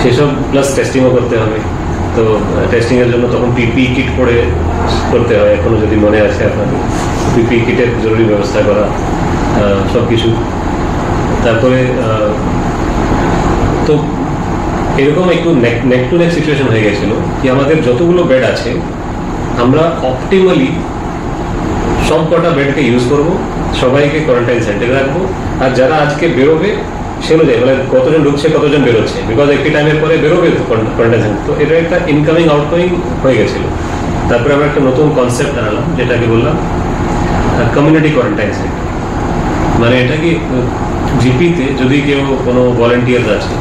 Speaker 2: সেসব প্লাস টেস্টিংও করতে হবে। তো টেস্টিংয়ের জন্য তখন পিপি কিট পরে করতে হয়, এখনও যদি মনে আছে আপনাদের, পিপি কিটের জরুরি ব্যবস্থা করা, সব কিছু। তারপরে তো এরকম একটু নেক টু নেক সিচুয়েশন হয়ে গেছিল কি আমাদের যতগুলো বেড আছে আমরা অপটিমালি সব কটা বেডকে ইউজ করবো, সবাইকে কোয়ারেন্টাইন সেন্টারে রাখবো, আর যারা আজকে বেরোবে সে অনুযায়ী মানে কতজন ঢুকছে কতজন বেরোচ্ছে, বিকজ একটি টাইমের পরে বেরোবে তো কোয়ারেন্টাইন সেন্টার, তো এটা একটা ইনকামিং আউটগোয়িং হয়ে গেছিল। তারপরে আমরা একটা নতুন কনসেপ্ট আনালাম, যেটাকে বললাম কমিউনিটি কোয়ারেন্টাইন সেন্টার। মানে এটা কি জিপিতে যদি কেউ কোনো ভলেন্টিয়ার আছে,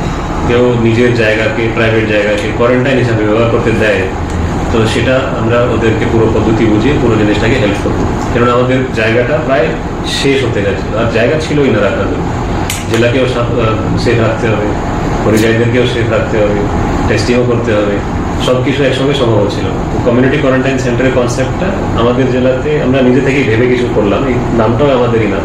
Speaker 2: কেউ নিজের জায়গাকে, প্রাইভেট জায়গাকে কোয়ারেন্টাইন হিসাবে ব্যবহার করতে দেয়, তো সেটা আমরা ওদেরকে পুরো পদ্ধতি বুঝিয়ে পুরো জিনিসটাকে হেল্প করবো। কারণ আমাদের জায়গাটা প্রায় শেষ হতে গেছিল, আর জায়গা ছিলই না রাখার জন্য। জেলাকেও সেফ রাখতে হবে, পরিযায়ীদেরকেও সেফ রাখতে হবে, টেস্টিংও করতে হবে, সব কিছু একসঙ্গে সম্ভব হচ্ছিল। তো কমিউনিটি কোয়ারেন্টাইন সেন্টারের কনসেপ্টটা আমাদের জেলাতে আমরা নিজে থেকেই ভেবে কিছু করলাম, এই নামটাও আমাদেরই নাম।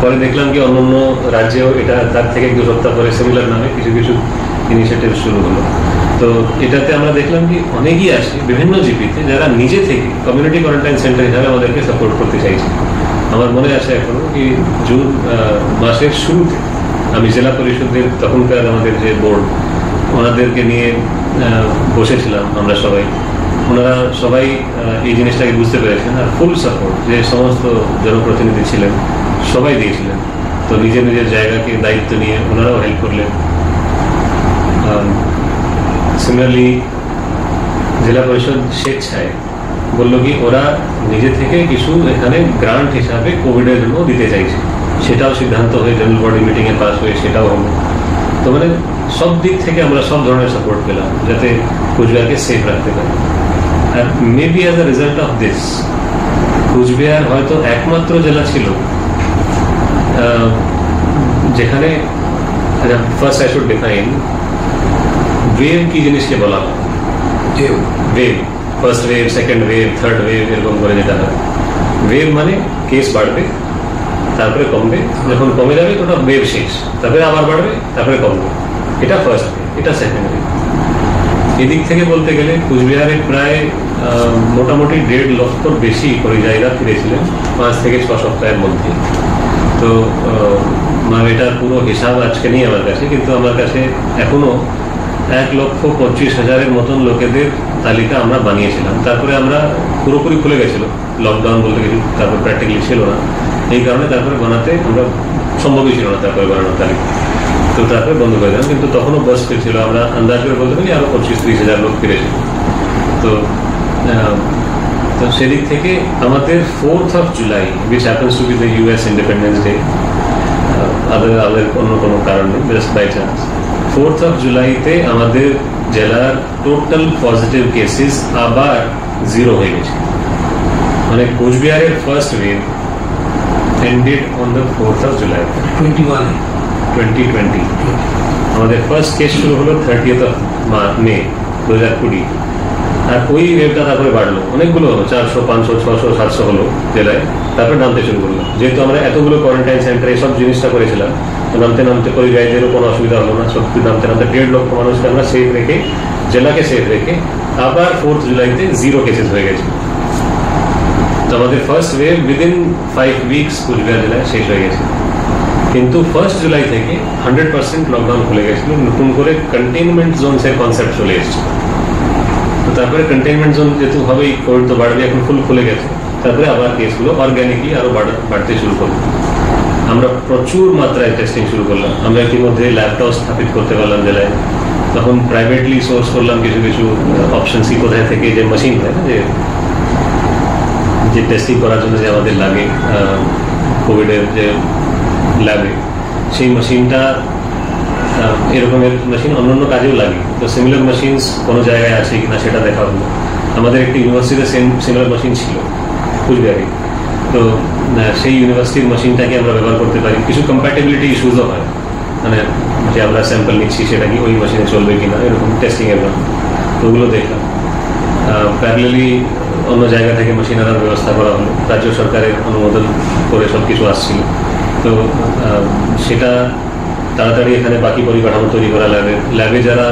Speaker 2: পরে দেখলাম কি অন্যান্য রাজ্যেও এটা তার থেকে 2 সপ্তাহ পরে সিমিলার নামে কিছু কিছু ইনিশিয়েটিভ শুরু হলো। তো এটাতে আমরা দেখলাম কি অনেকেই আসে বিভিন্ন জিপিতে যারা নিজে থেকে কমিউনিটি কোয়ারেন্টাইন সেন্টার হিসাবে আমাদেরকে সাপোর্ট করতে চাইছে। আমার মনে আছে এখনো কি জুন মাসের শুরুতে আমি জেলা পরিষদের তখনকার আমাদের যে বোর্ড, ওনাদেরকে নিয়ে বসেছিলাম আমরা সবাই। ওনারা সবাই এই জিনিসটাকে বুঝতে পেরেছেন, আর ফুল সাপোর্ট যে সমস্ত জনপ্রতিনিধি ছিলেন সবাই দিয়েছিলেন। তো নিজের নিজের জায়গাকে দায়িত্ব নিয়ে ওনারাও হেল্প করলেন। সিমিলারলি জেলা পরিষদ স্বেচ্ছায় বললো কি ওরা নিজে থেকে কিছু এখানে গ্রান্ট হিসাবে কোভিডের জন্য দিতে চাইছে, সেটাও সিদ্ধান্ত হয়ে জেনারেল বডি মিটিংয়ে পাস হয়ে সেটাও হলো। তো মানে সব দিক থেকে আমরা সব ধরনের সাপোর্ট পেলাম যাতে কোচবিহারকে সেফ রাখতে পারি। আর maybe as a result of this Cooch Behar হয়তো একমাত্র জেলা ছিল যেখানে, first I should define wave কি জিনিসকে বলা হয়। Wave, first wave, second wave, third wave, এরকম করে যেটা হয়। ওয়েভ মানে কেস বাড়বে, তারপরে কমবে, যখন কমে যাবে ওটা ওয়েভ শেষ, তারপরে আবার বাড়বে, তারপরে কমবে, এটা ফার্স্ট ওয়েভ, এটা সেকেন্ড ওয়েভ। এদিক থেকে বলতে গেলে কুচবিহারে প্রায় মোটামুটি 1.5 লক্ষর বেশি পরিযায়ীরা ফিরেছিলেন 5 থেকে 6 সপ্তাহের মধ্যে। তো এটার পুরো হিসাব আজকে নেই আমার কাছে, কিন্তু আমার কাছে এখনো 1,25,000-এর মতন লোকেদের তালিকা আমরা বানিয়েছিলাম। তারপরে আমরা পুরোপুরি খুলে গেছিল, লকডাউন বলতে কিছু তারপর প্র্যাকটিক্যালি ছিল না, এই কারণে তারপরে বানাতে আমরা সম্ভবই ছিল না তারপরে বানানোর তালিকা, তো তারপরে বন্ধ করে দিলাম। কিন্তু তখনও বাস ছিল, আমরা আন্দাজ করে বলতে পারি আরো 25-30,000 লোক ফিরেছিল। তো সেদিক থেকে আমাদের 4th of July, which happens to be the US Independence Day, আমাদের অন্য কোনো কারণ নেই, just by chance, 4th of July-তে আমাদের জেলার টোটাল পজিটিভ কেসেস আবার 0 হয়ে গেছে। মানে কোচবিহারের first wave ended on the 4th of July 2020। আমাদের ফার্স্ট কেস শুরু হলো 30th of May 2020, আর ওই ওয়েভটা তারপরে বাড়লো, অনেকগুলো হলো, 400, 500, 600, 700 হলো জেলায়, তারপরে নামতে শুরু করলো। যেহেতু আমরা এতগুলো কোয়ারেন্টাইন সেন্টার এই সব জিনিসটা করেছিলাম, নামতে নামতে পরিযায়ীদেরও কোনো অসুবিধা হলো না, সব নামতে নামতে 1.5 লক্ষ মানুষকে আমরা সেফ রেখে, জেলাকে সেফ রেখে আবার 4th July-তে 0 কেসেস হয়ে গেছে। তো আমাদের first wave within 5 weeks Cooch Behar জেলায় শেষ হয়ে গেছে। কিন্তু 1st July থেকে 100% লকডাউন খুলে গেছিল, নতুন করে কন্টেইনমেন্ট জোনসের কনসেপ্ট চলে এসেছে। তো তারপরে কন্টেইনমেন্ট জোন যেহেতু হবেই, কোভিড তো বাড়বে, এখন ফুল খুলে গেছে, তারপরে আবার কেসগুলো অর্গানিকলি আরো বাড়তে শুরু করলো। আমরা প্রচুর মাত্রায় টেস্টিং শুরু করলাম, আমরা ইতিমধ্যে ল্যাবটাও স্থাপিত করতে পারলাম জেলায়। তখন প্রাইভেটলি সোর্স করলাম কিছু কিছু অপশন, সি কোথায় থেকে যে মেশিন হয় না, যে টেস্টিং করার জন্য যে আমাদের লাগে কোভিডের যে ল্যাবে, সেই মেশিনটা, এরকমের মেশিন অন্যান্য কাজেও লাগে। তো সিমিলার মেশিন কোনো জায়গায় আছে কিনা সেটা দেখা হলো। আমাদের একটি ইউনিভার্সিটিতে সিমিলার মেশিন ছিল কুচবিহারে, তো সেই ইউনিভার্সিটির মেশিনটাকে আমরা ব্যবহার করতে পারি। কিছু কম্প্যাটেবিলিটি ইস্যুজও হয়, মানে যে আমরা স্যাম্পল নিচ্ছি সেটা কি ওই মেশিনে চলবে কিনা, এরকম টেস্টিংয়ের জন্য, তো ওগুলো দেখলাম। প্যারালালি অন্য জায়গা থেকে মেশিন আনার ব্যবস্থা করা হলো, রাজ্য সরকারের অনুমোদন করে সব কিছু আসছিল। তো সেটা তাড়াতাড়ি এখানে বাকি পরিকাঠামো তৈরি করা লাগবে। ল্যাবে যারা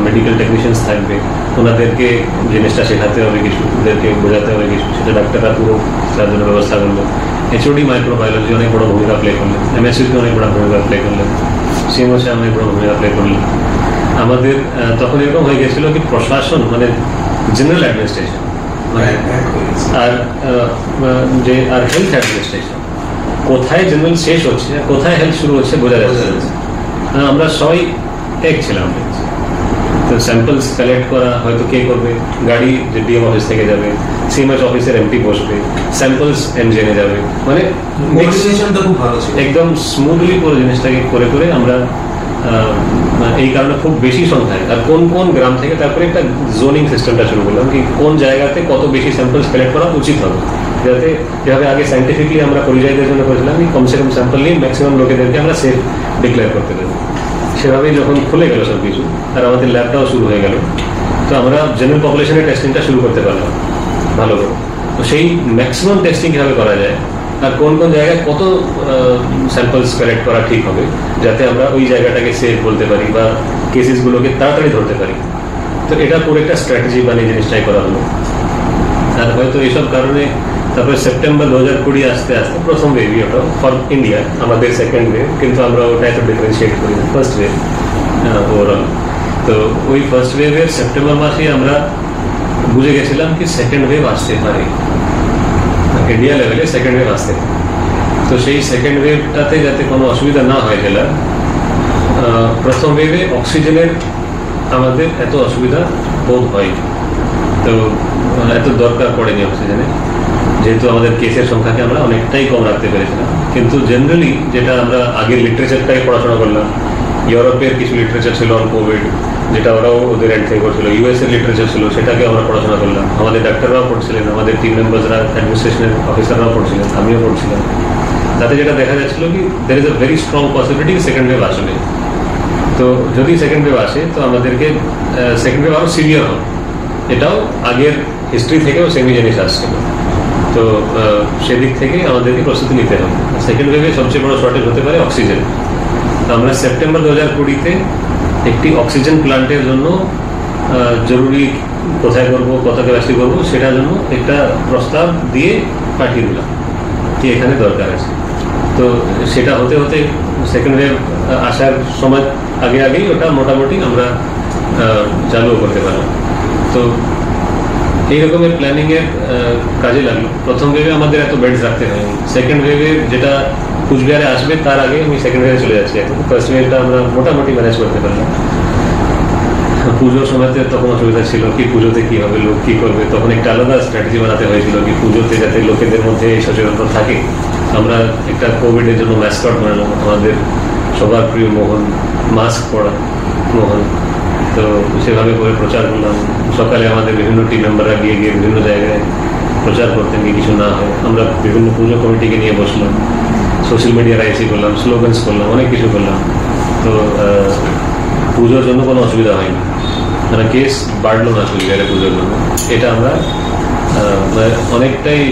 Speaker 2: মেডিকেল টেকনিশিয়ানস থাকবে ওনাদেরকে জিনিসটা শেখাতে হবে, কিছু ওদেরকে বোঝাতে হবে কিছু, সেটা ডাক্তাররা পুরো তার জন্য ব্যবস্থা করলো। HOD মাইক্রোবায়োলজি অনেক বড় ভূমিকা প্লে করলেন, MSc অনেক বড় ভূমিকা প্লে করলেন, CMOC অনেক বড় ভূমিকা প্লে করলেন। আমাদের তখন এরকম হয়ে গেছিল কি প্রশাসন মানে জেনারেল অ্যাডমিনিস্ট্রেশন আর হেলথ অ্যাডমিনিস্ট্রেশন, কোথায় জেনারেল শেষ হচ্ছে কোথায় হেলথ শুরু হচ্ছে বোঝা যাচ্ছে। আমরা সবাই এক ছিলাম। তো স্যাম্পলস কালেক্ট করা, হয়তো কে করবে, গাড়ি যে ডিএম অফিস থেকে যাবে, সিএমএস অফিসের এমপি বসবে, স্যাম্পলস এনজেনে যাবে, মানে একদম স্মুথলি পুরো জিনিসটাকে করে করে আমরা এই কারণে খুব বেশি সংখ্যায় আর কোন কোন গ্রাম থেকে তারপরে একটা জোনিং সিস্টেমটা শুরু করলাম কি কোন জায়গাতে কত বেশি স্যাম্পলস কালেক্ট করা উচিত হবে, যাতে যেভাবে আগে সাইন্টিফিকলি আমরা পরিযায়ীদের জন্য করেছিলাম কমসে কম স্যাম্পল নিয়ে ম্যাক্সিমাম লোকেদেরকে আমরা সেফ ডিক্লেয়ার করতে পারি। সেভাবেই যখন খুলে গেল সব কিছু আর আমাদের ল্যাবটাও শুরু হয়ে গেল, তো আমরা জেনারেল পপুলেশনের টেস্টিংটা শুরু করতে পারলাম ভালো করে। তো সেই ম্যাক্সিমাম টেস্টিং কীভাবে করা যায় আর কোন কোন জায়গায় কত স্যাম্পলস কালেক্ট করা ঠিক হবে, যাতে আমরা ওই জায়গাটাকে সেফ বলতে পারি বা কেসেসগুলোকে তাড়াতাড়ি ধরতে পারি। তো এটা পুরো একটা স্ট্র্যাটেজি বানিয়ে জিনিসটাই করা হলো। আর হয়তো এইসব কারণে তারপরে সেপ্টেম্বর 2020 আস্তে আস্তে প্রথম ওয়েভ, ওটা ফর ইন্ডিয়া, আমাদের সেকেন্ড ওয়েভ, কিন্তু আমরা ওটা এত ডিফারেন্সিয়েট করি ফার্স্ট ওয়েভ ওভারঅল। তো ওই ফার্স্ট ওয়েভের সেপ্টেম্বর মাসে আমরা বুঝে গেছিলাম কি সেকেন্ড ওয়েভ আসতে পারে, ইন্ডিয়া লেভেলে সেকেন্ড ওয়েভ আসতে পারে। তো সেই সেকেন্ড ওয়েভটাতে যাতে কোনো অসুবিধা না হয় জেলার, প্রথম ওয়েভে অক্সিজেনের আমাদের এত অসুবিধা বোধ হয়, তো এত দরকার পড়েনি অক্সিজেনের, যেহেতু আমাদের কেসের সংখ্যাকে আমরা অনেকটাই কম রাখতে পেরেছিলাম। কিন্তু জেনারেলি যেটা আমরা আগের লিটারেচারটাই পড়াশোনা করলাম, ইউরোপের কিছু লিটারেচার ছিল অন কোভিড, যেটা ওরাও ওদের এন্ড থেকে করছিল, ইউএস এর লিটারেচার ছিল, সেটাকে আমরা পড়াশোনা করলাম। আমাদের ডাক্তাররাও পড়ছিলেন, আমাদের টিম মেম্বার্সরা, অ্যাডমিনিস্ট্রেশনের অফিসাররাও পড়ছিলেন, আমিও পড়ছিলাম। তাতে যেটা দেখা যাচ্ছিল কি there is a very strong possibility second wave আসলে। তো যদি সেকেন্ড ওয়েভ আসে তো আমাদেরকে সেকেন্ড ওয়েভ আরও সিভিয়ার হবে, এটাও আগের হিস্ট্রি থেকেও সেমি জিনিস আসছিল। তো সেদিক থেকে আমাদেরকে প্রস্তুতি নিতে হবে। সেকেন্ড ওয়েভে সবচেয়ে বড় শর্টেজ হতে পারে অক্সিজেন। তো আমরা সেপ্টেম্বর 2020-তে একটি অক্সিজেন প্ল্যান্টের জন্য জরুরি কোথায় করবো, কত ক্যাপাসিটি করবো, সেটার জন্য একটা প্রস্তাব দিয়ে পাঠিয়ে দিলাম কি এখানে দরকার আছে। তো সেটা হতে হতে সেকেন্ড ওয়েভ আসার সময় আগেই ওটা মোটামুটি আমরা চালুও করতে পারলাম। তো এই রকমের প্ল্যানিং এর কাজে লাগলো। প্রথম ওয়েভে আমাদের এত বেডস রাখতে হয়নি, সেকেন্ড ওয়েভে যেটা কুচবিহারে আসবে তার আগে আমি সেকেন্ড ওয়েভে চলে যাচ্ছি। এখন ফার্স্ট ওয়েভটা আমরা মোটামুটি ম্যানেজ করতে পারলাম। পুজোর সময়তে তখন অসুবিধা ছিল কি পুজোতে কি হবে, লোক কি করবে, তখন একটা আলাদা স্ট্র্যাটেজি বানাতে হয়েছিল কি পুজোতে যাতে লোকেদের মধ্যে এই সচেতনতা থাকে। আমরা একটা কোভিডের জন্য ম্যাসকট বানালাম, আমাদের সবার প্রিয় মোহন, মাস্ক পরা মোহন। তো সেভাবে করে প্রচার করলাম। সকালে আমাদের বিভিন্ন টিম মেম্বাররা গিয়ে বিভিন্ন জায়গায় প্রচার করতেন কি কিছু না হয়। আমরা বিভিন্ন পুজো কমিটিকে নিয়ে বসলাম, সোশ্যাল মিডিয়া রাইসি করলাম, স্লোগানস করলাম, অনেক কিছু করলাম। তো পুজোর জন্য কোনো অসুবিধা হয়নি, মানে কেস বাড়লো না কুচবিহারে পুজোর জন্য। এটা আমরা অনেকটাই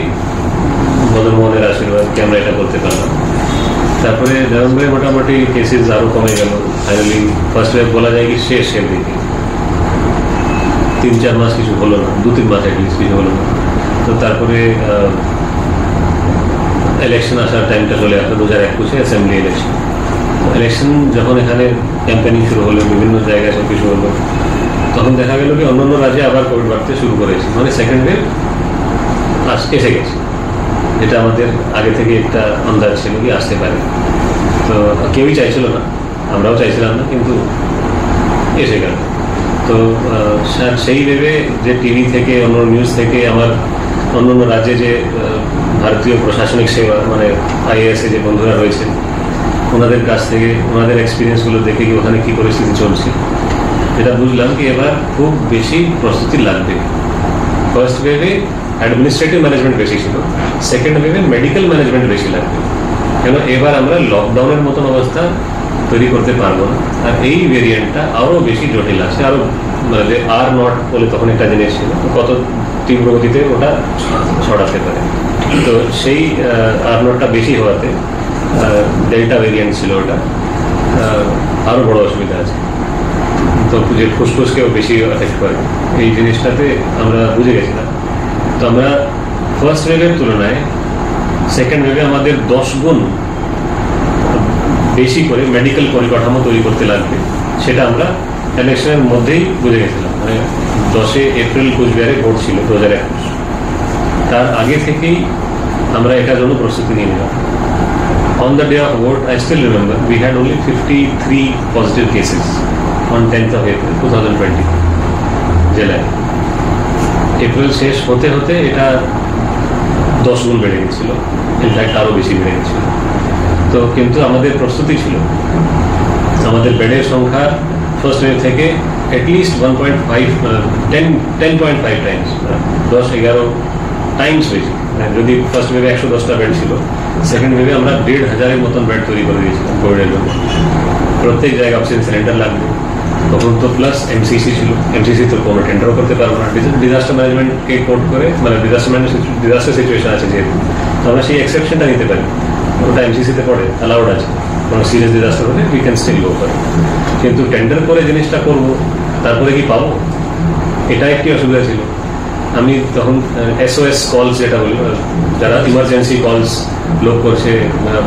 Speaker 2: মদন মোহনের আশীর্বাদকে আমরা এটা করতে পারলাম। তারপরে নভেম্বরে মোটামুটি কেসেস আরো কমে গেল। ফাইনালি ফার্স্ট ওয়েভ বলা যায় কি শেষের দিকে 3-4 মাস কিছু হলো না, 2-3 মাস অ্যাটলিস্ট কিছু হলো না। তো তারপরে ইলেকশন আসার টাইমটা চলে আসলো, 2021-এ অ্যাসেম্বলি ইলেকশন। ইলেকশন যখন এখানে ক্যাম্পেনিং শুরু হলো, বিভিন্ন জায়গায় সব কিছু হলো, তখন দেখা গেল কি অন্যান্য রাজ্যে আবার কোভিড বাড়তে শুরু করেছে, মানে সেকেন্ড ওয়েভ এসে গেছে, যেটা আমাদের আগে থেকে একটা আন্দাজ ছিল কি আসতে পারে। তো কেউই চাইছিল না, আমরাও চাইছিলাম না, কিন্তু এসে গেল। তো সেই ভেবে যে টিভি থেকে, অন্য নিউজ থেকে, আমার অন্য রাজ্যে যে ভারতীয় প্রশাসনিক সেবা মানে আইএএসে যে বন্ধুরা রয়েছে, ওনাদের কাছ থেকে ওনাদের এক্সপিরিয়েন্সগুলো দেখে কি ওখানে কি পরিস্থিতি চলছে, যেটা বুঝলাম কি এবার খুব বেশি প্রস্তুতি লাগবে। ফার্স্ট ওয়েভে অ্যাডমিনিস্ট্রেটিভ ম্যানেজমেন্ট বেশি ছিল, সেকেন্ড ওয়েভে মেডিকেল ম্যানেজমেন্ট বেশি লাগবে। কেন এবার আমরা লকডাউনের মতন অবস্থা তৈরি করতে পারবো না, আর এই ভেরিয়েন্টটা আরও বেশি জটিল আছে, আরও মানে আর নট বলে তখন একটা জিনিস ছিল, কত তীব্র গতিতে ওটা ছড়াতে পারে। তো সেই আর নটটা বেশি হওয়াতে ডেল্টা ভেরিয়েন্ট ছিল, ওটা আরও বড় অসুবিধা আছে। তো যে ফুসফুসকেও বেশি এফেক্ট করে, এই জিনিসটাতে আমরা বুঝে গেছিলাম। তো আমরা ফার্স্ট ওয়েভের তুলনায় সেকেন্ড ওয়েভে আমাদের 10 গুণ বেশি করে মেডিকেল পরিকাঠামো তৈরি করতে লাগবে, সেটা আমরা ইলেকশনের মধ্যেই বুঝে গেছিলাম। মানে 10 এপ্রিল কুচবিহারে ভোট ছিল 2021, তার আগে থেকেই আমরা এটার জন্য প্রস্তুতি নিয়ে নিলাম। On the day of vote, I still remember, we had only 53 positive cases on 10th of April 2020 জেলায়। এপ্রিল শেষ হতে হতে এটা 10 গুণ বেড়ে গেছিল, ইনফ্যাক্ট আরো বেশি বেড়ে গেছিল। তো কিন্তু আমাদের প্রস্তুতি ছিল, আমাদের বেডের সংখ্যা ফার্স্ট ওয়েভ থেকে অ্যাটলিস্ট 10.5 টাইমস, 10-11 টাইমস বেশি। যদি ফার্স্ট ওয়েভে 110টা বেড ছিল, সেকেন্ড ওয়েভে আমরা 1,500-এর মতন বেড তৈরি করে দিয়েছিলাম কোভিডের জন্য। প্রত্যেক জায়গায় অক্সিজেন সিলিন্ডার লাগবে। তখন তো প্লাস এমসিসি ছিল, এমসিসি তো কোনো টেন্ডারও করতে পারবো না, ডিজাস্টার ম্যানেজমেন্টকে কোড করে, মানে ডিজাস্টার সিচুয়েশন আছে যেহেতু, তো আমরা সেই এক্সেপশনটা নিতে পারি, ওটা এমসিসিতে পড়ে, অ্যালাউড আছে। কোনো সিরিয়াস ডিজাস্টার হলে উই ক্যান স্টিল গো করে। কিন্তু টেন্ডার করে জিনিসটা করবো, তারপরে কি পাবো, এটা একটি অসুবিধা ছিল। আমি তখন SOS কলস যেটা বলি, যারা ইমার্জেন্সি কলস লোক করছে,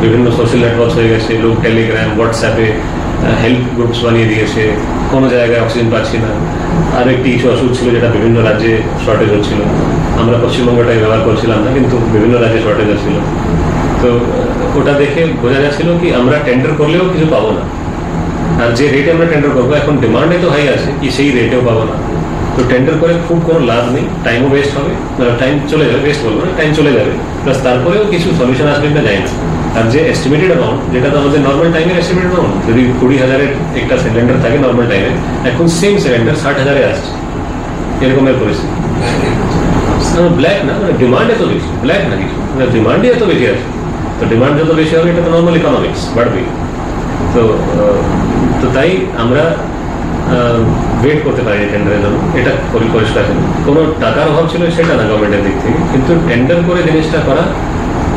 Speaker 2: বিভিন্ন সোশ্যাল নেটওয়ার্ক হয়ে গেছে, লোক টেলিগ্রাম, হোয়াটসঅ্যাপে হেল্প গ্রুপস বানিয়ে দিয়েছে, কোনো জায়গায় অক্সিজেন পাচ্ছি না। আর একটি ইস্যু অসুখ ছিল যেটা বিভিন্ন রাজ্যে শর্টেজ হচ্ছিল, আমরা পশ্চিমবঙ্গটাই ব্যবহার করছিলাম না, কিন্তু বিভিন্ন রাজ্যে শর্টেজ হচ্ছিল। তো ওটা দেখে বোঝা যাচ্ছিল কি আমরা টেন্ডার করলেও কিছু পাবো না, আর যে রেটে আমরা টেন্ডার করবো এখন ডিমান্ডে তো হাই আছে, কি সেই রেটেও পাবো না। তো টেন্ডার করে খুব কোনো লাভ নেই, টাইমও ওয়েস্ট হবে, টাইম চলে যাবে, ওয়েস্ট বলবো না, টাইম চলে যাবে, প্লাস তারপরেও কিছু সলিউশন আসবে না, যায় না। আর যে এস্টিমেটেড অ্যামাউন্ট, যেটা তো আমাদের নর্মাল টাইমের এস্টিমেটেড অ্যামাউন্ট, যদি 20,000-এর একটা সিলিন্ডার থাকে নর্মাল টাইমে, এখন সেম সিলিন্ডার 60,000-এ আসছে, এরকমের পরিস্থিতি। ব্ল্যাক না, মানে ডিমান্ড এত বেশি, ব্ল্যাক না কিছু, ডিমান্ডই এত বেশি আছে। তো ডিমান্ড যত বেশি হবে, এটা তো নর্মাল ইকোনমিক্স বাড়বে। তো তাই আমরা ওয়েট করতে পারি টেন্ডারের জন্য, এটা পরিষ্কার ছিল। কোনো টাকার অভাব ছিল সেটা না গভর্নমেন্টের দিক থেকে, কিন্তু টেন্ডার করে জিনিসটা করা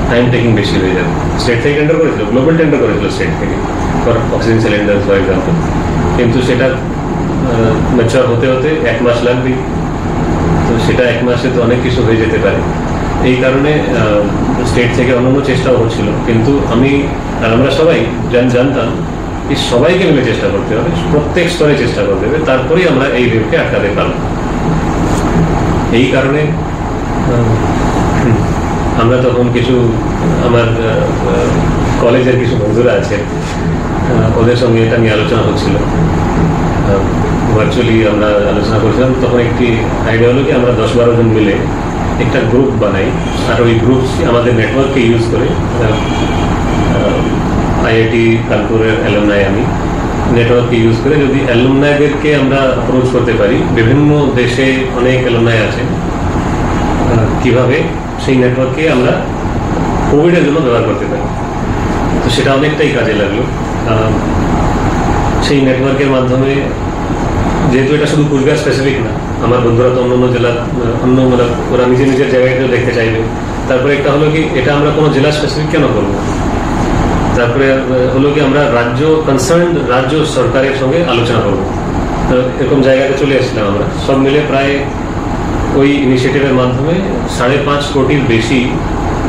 Speaker 2: টাইম টেকিং বেশি হয়ে যাবে। স্টেট থেকে টেন্ডার করেছিল, গ্লোবাল টেন্ডার করেছিল স্টেট থেকে for oxygen cylinder for example, কিন্তু সেটা ম্যাচিওর হতে হতে 1 মাস লাগবে। তো সেটা 1 মাসে তো অনেক কিছু হয়ে যেতে পারে। এই কারণে স্টেট থেকে অন্যান্য চেষ্টাও হচ্ছিল, কিন্তু আমরা সবাই জানতাম সবাইকে মিলে চেষ্টা করতে হবে, প্রত্যেক স্তরে চেষ্টা করতে হবে, তারপরেই আমরা এই ওয়েভকে আটকাতে পারব। এই কারণে আমরা তখন কিছু আমার কলেজের কিছু বন্ধুরা আছে, ওদের সঙ্গে এটা নিয়ে আলোচনা হচ্ছিল, ভার্চুয়ালি আমরা আলোচনা করছিলাম। তখন একটি আইডিয়া হলো কি আমরা 10-12 জন মিলে একটা গ্রুপ বানাই, আর ওই গ্রুপ আমাদের নেটওয়ার্ককে ইউজ করে, IIT কানপুরের অ্যালুমনাই, আমি নেটওয়ার্ককে ইউজ করে যদি অ্যালুমনাইদেরকে আমরা অ্যাপ্রোচ করতে পারি, বিভিন্ন দেশে অনেক অ্যালুমনাই আছে, কিভাবে সেই নেটওয়ার্ককে আমরা কোভিডের জন্য ব্যবহার করতে পারি। তো সেটা অনেকটাই কাজে লাগলো। সেই নেটওয়ার্কের মাধ্যমে, যেহেতু এটা শুধু কুচবিহার স্পেসিফিক না, আমার বন্ধুরা তো অন্য জেলা, মানে ওরা নিজের জায়গাতেও দেখতে চাইবে। তারপরে একটা হলো কি, এটা আমরা কোনো জেলা স্পেসিফিক কেন করবো, তারপরে হলো কি আমরা রাজ্য সরকারের সঙ্গে আলোচনা করবো। এরকম জায়গাতে চলে এসেছিলাম আমরা সব মিলে, প্রায় ওই ইনিশিয়েটিভের মাধ্যমে 5.5 কোটির বেশি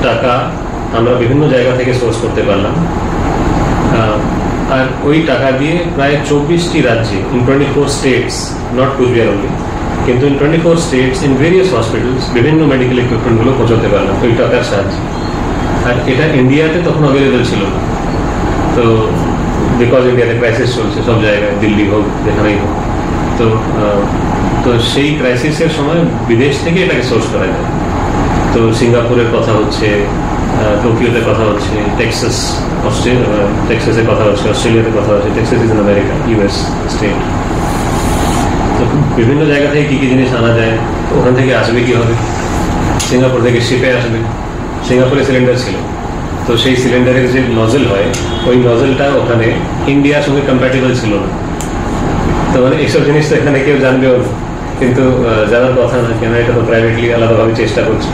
Speaker 2: টাকা আমরা বিভিন্ন জায়গা থেকে সোর্স করতে পারলাম। আর ওই টাকা দিয়ে প্রায় 24টি রাজ্যে, in 24 states, not Cooch Behar only, কিন্তু in 24 states in various hospitals বিভিন্ন মেডিকেল ইকুইপমেন্টগুলো পৌঁছাতে পারলাম ওই টাকার সাহায্যে। আর এটা ইন্ডিয়াতে তখন অ্যাভেলেবেল ছিল না, তো বিকজ ইন্ডিয়াতে ক্রাইসিস চলছে সব জায়গায়, দিল্লি হোক যেখানেই হোক। তো সেই ক্রাইসিসের সময় বিদেশ থেকে এটাকে সোর্স করা যায়। তো সিঙ্গাপুরের কথা হচ্ছে, টোকিওতে কথা হচ্ছে, টেক্সাসের কথা হচ্ছে, অস্ট্রেলিয়াতে কথা হচ্ছে, Texas is in America, US state. তো বিভিন্ন জায়গা থেকে কি কি জিনিস আনা যায়, ওখান থেকে আসবে কি হবে, সিঙ্গাপুর থেকে শিপে আসবে। সিঙ্গাপুরে সিলিন্ডার ছিল, তো সেই সিলিন্ডারের যে নজল হয়, ওই নজলটা ওখানে ইন্ডিয়ার সঙ্গে কম্প্যাটেবল ছিল না। তো মানে এইসব জিনিস তো এখানে কেউ জানবেও না, কিন্তু জানার কথা না, কেন এটা তো প্রাইভেটলি আলাদাভাবে চেষ্টা করছে।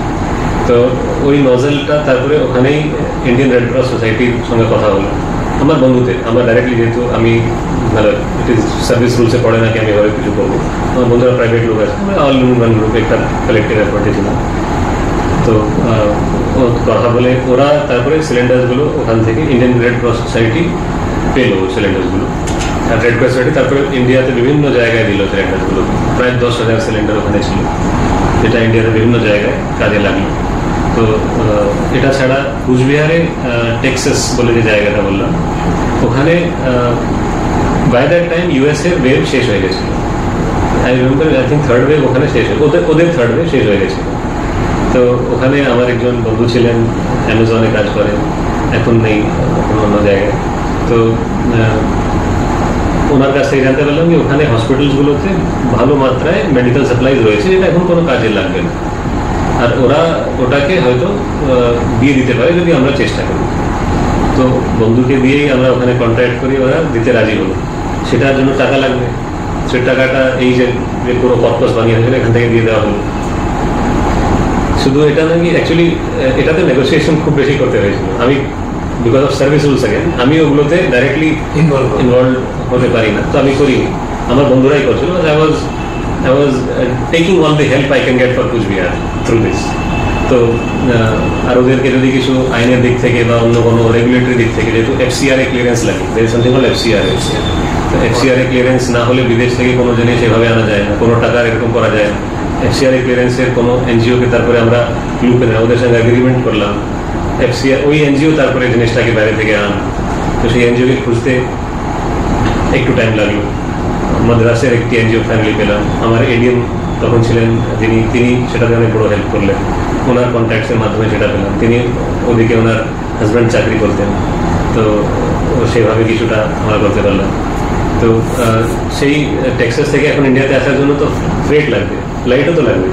Speaker 2: তো ওই নজলটা তারপরে ওখানেই ইন্ডিয়ান রেড ক্রস সোসাইটির সঙ্গে কথা হলো আমার বন্ধুদের। আমার ডাইরেক্টলি, যেহেতু আমি সার্ভিস রুলসে পড়ে নাকি আমি এভাবে কিছু করবো, আমার বন্ধুরা প্রাইভেট লোক আছে, আমরা অল ইন ওয়ান গ্রুপে একটা কালেক্টিভ এফোর্টে ছিলাম। তো কথা বলে ওরা তারপরে সিলিন্ডারসগুলো ওখান থেকে ইন্ডিয়ান রেড ক্রস সোসাইটি পেল সিলিন্ডারসগুলো, আর রেড ক্রস সোসাইটি তারপরে ইন্ডিয়াতে বিভিন্ন জায়গায় দিল সিলিন্ডারসগুলো। প্রায় 10,000 সিলিন্ডার ওখানে ছিল, যেটা ইন্ডিয়াতে বিভিন্ন জায়গায় কাজে লাগলো। তো তো এটা ছাড়া কুচবিহারে টেক্সাস বলে যে জায়গাটা বললাম, ওখানে বাই দ্যাট টাইম ইউএস এর ওয়েভ শেষ হয়ে গেছিল। I remember, I think third wave ওখানে শেষ হয়ে, ওদের থার্ড ওয়েভ শেষ হয়ে গেছিল। তো ওখানে আমার একজন বন্ধু ছিলেন, অ্যামাজনে কাজ করেন, এখন নেই, এখন অন্য জায়গায়। তো ওনার কাছ থেকে জানতে পারলাম যে ওখানে হসপিটালসগুলোতে ভালো মাত্রায় মেডিকেল সাপ্লাইজ রয়েছে, যেটা এখন কোনো কাজে লাগবে না, আর ওরা ওটাকে হয়তো দিয়ে দিতে পারে যদি আমরা চেষ্টা করি। তো বন্ধুকে দিয়েই আমরা ওখানে কন্ট্যাক্ট করি, ওরা দিতে রাজি হলো। সেটার জন্য টাকা লাগবে, সে টাকাটা এই যে পুরো কর্পাস বানিয়ে হয়েছিল এখান থেকে দিয়ে দেওয়া হলো। শুধু এটা নাকি, অ্যাকচুয়ালি এটাতে নেগোসিয়েশন খুব বেশি করতে হয়েছিল। আমি because of service rules again আমি ওগুলোতে ডাইরেক্টলি ইনভলভ হতে পারি না, তো আমি করিনি, আমার বন্ধুরাই করছিল। I was taking all the help I can get for Cooch Behar through this. তো আর ওদেরকে যদি কিছু আইনের দিক থেকে বা অন্য কোনো রেগুলেটরি দিক থেকে, যেহেতু FCRA ক্লিয়ারেন্স লাগে, there is something called FCRA, তো FCRA ক্লিয়ারেন্স না হলে বিদেশ থেকে কোনো জিনিস সেভাবে আনা যায় না, কোনো টাকার এরকম করা যায় না। FCRA ক্লিয়ারেন্সের কোনো এনজিওকে তারপরে আমরা লুপে নেয়, ওদের সঙ্গে এগ্রিমেন্ট করলাম, FCRA ওই এনজিও তারপরে জিনিসটাকে বাইরে থেকে আন। তো সেই এনজিওকে খুঁজতে একটু টাইম লাগলো। মাদ্রাসের একটি এনজিও ফ্যামিলি পেলাম, আমার এডিএম তখন ছিলেন তিনি সেটাতে অনেক বড় হেল্প করলেন, ওনার কন্ট্যাক্টসের মাধ্যমে সেটা পেলাম। তিনি ওদিকে ওনার হাজব্যান্ড চাকরি করতেন, তো সেভাবে কিছুটা আমরা করতে পারলাম। তো সেই টেক্সাস থেকে এখন ইন্ডিয়াতে আসার জন্য তো ফ্রেট লাগবে, ফ্লাইটও তো লাগবে।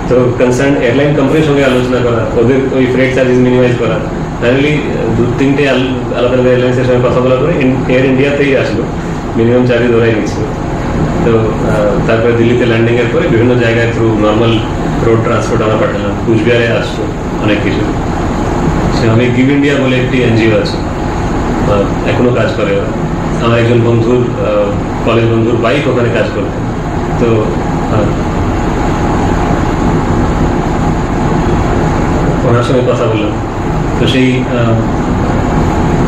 Speaker 2: তো কনসার্ন এয়ারলাইন কোম্পানির সঙ্গে আলোচনা করা, ওদের ওই ফ্রেট চার্জেস মিনিমাইজ করা, ফাইনালি 2-3টে আলাদা আলাদা এয়ারলাইন্সের সঙ্গে কথা বলা করে এয়ার ইন্ডিয়াতেই আসলো, মিনিমাম চার্জেস ওরাই নিচ্ছিল। তো তারপরে দিল্লিতে ল্যান্ডিং এর পরে বিভিন্ন জায়গায় থ্রু নর্মাল রোড ট্রান্সপোর্ট আমরা পাঠালাম, কুচবিহারে আসতো অনেক কিছু। আমি গিভ ইন্ডিয়া বলে একটি এনজিও আছে, এখনো কাজ করে। আমার একজন বন্ধুর কলেজ বন্ধুর বাইক ওখানে কাজ করতেন, তো ওনার সঙ্গে কথা বললাম। তো সেই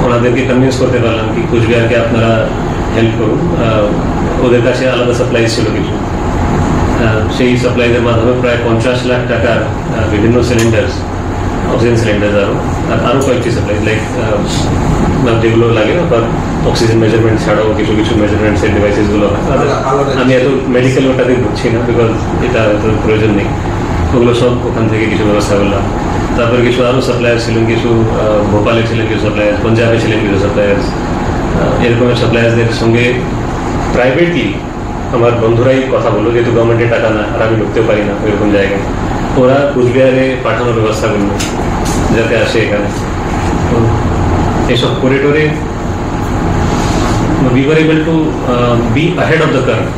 Speaker 2: ওনাদেরকে কনভিন্স করতে পারলাম কি কুচবিহারকে আপনারা হেল্প করুন। ওদের কাছে আলাদা সাপ্লাইজ ছিল কিছু, সেই সাপ্লাইজের মাধ্যমে প্রায় 50 লাখ টাকার বিভিন্ন সিলিন্ডার্স, অক্সিজেন সিলিন্ডার্স আরো কয়েকটি সাপ্লাইজ লাইক যেগুলো লাগে বা অক্সিজেন মেজারমেন্ট ছাড়াও কিছু কিছু মেজারমেন্টসের ডিভাইসেস গুলো হয়। আমি এত মেডিকেল ওটাতে বুঝছি না, বিকজ এটা তো প্রয়োজন নেই। ওগুলো সব ওখান থেকে কিছু ব্যবস্থা করলাম। তারপরে কিছু আরো সাপ্লায়ার ছিলেন, কিছু ভোপালে ছিলেন কিছু সাপ্লায়ার, পঞ্জাবে ছিলেন কিছু সাপ্লায়ার্স। এরকমের সাপ্লায়ার্সদের সঙ্গে প্রাইভেটলি আমার বন্ধুরাই কথা বললো, যেহেতু গভর্নমেন্টের টাকা না আর আমি ঢুকতেও পারি না ওইরকম জায়গায়, ওরা কুচবিহারে পাঠানোর ব্যবস্থা করলো যাতে আসে এখানে। এসব করিডোরে we were able to be ahead of the curve,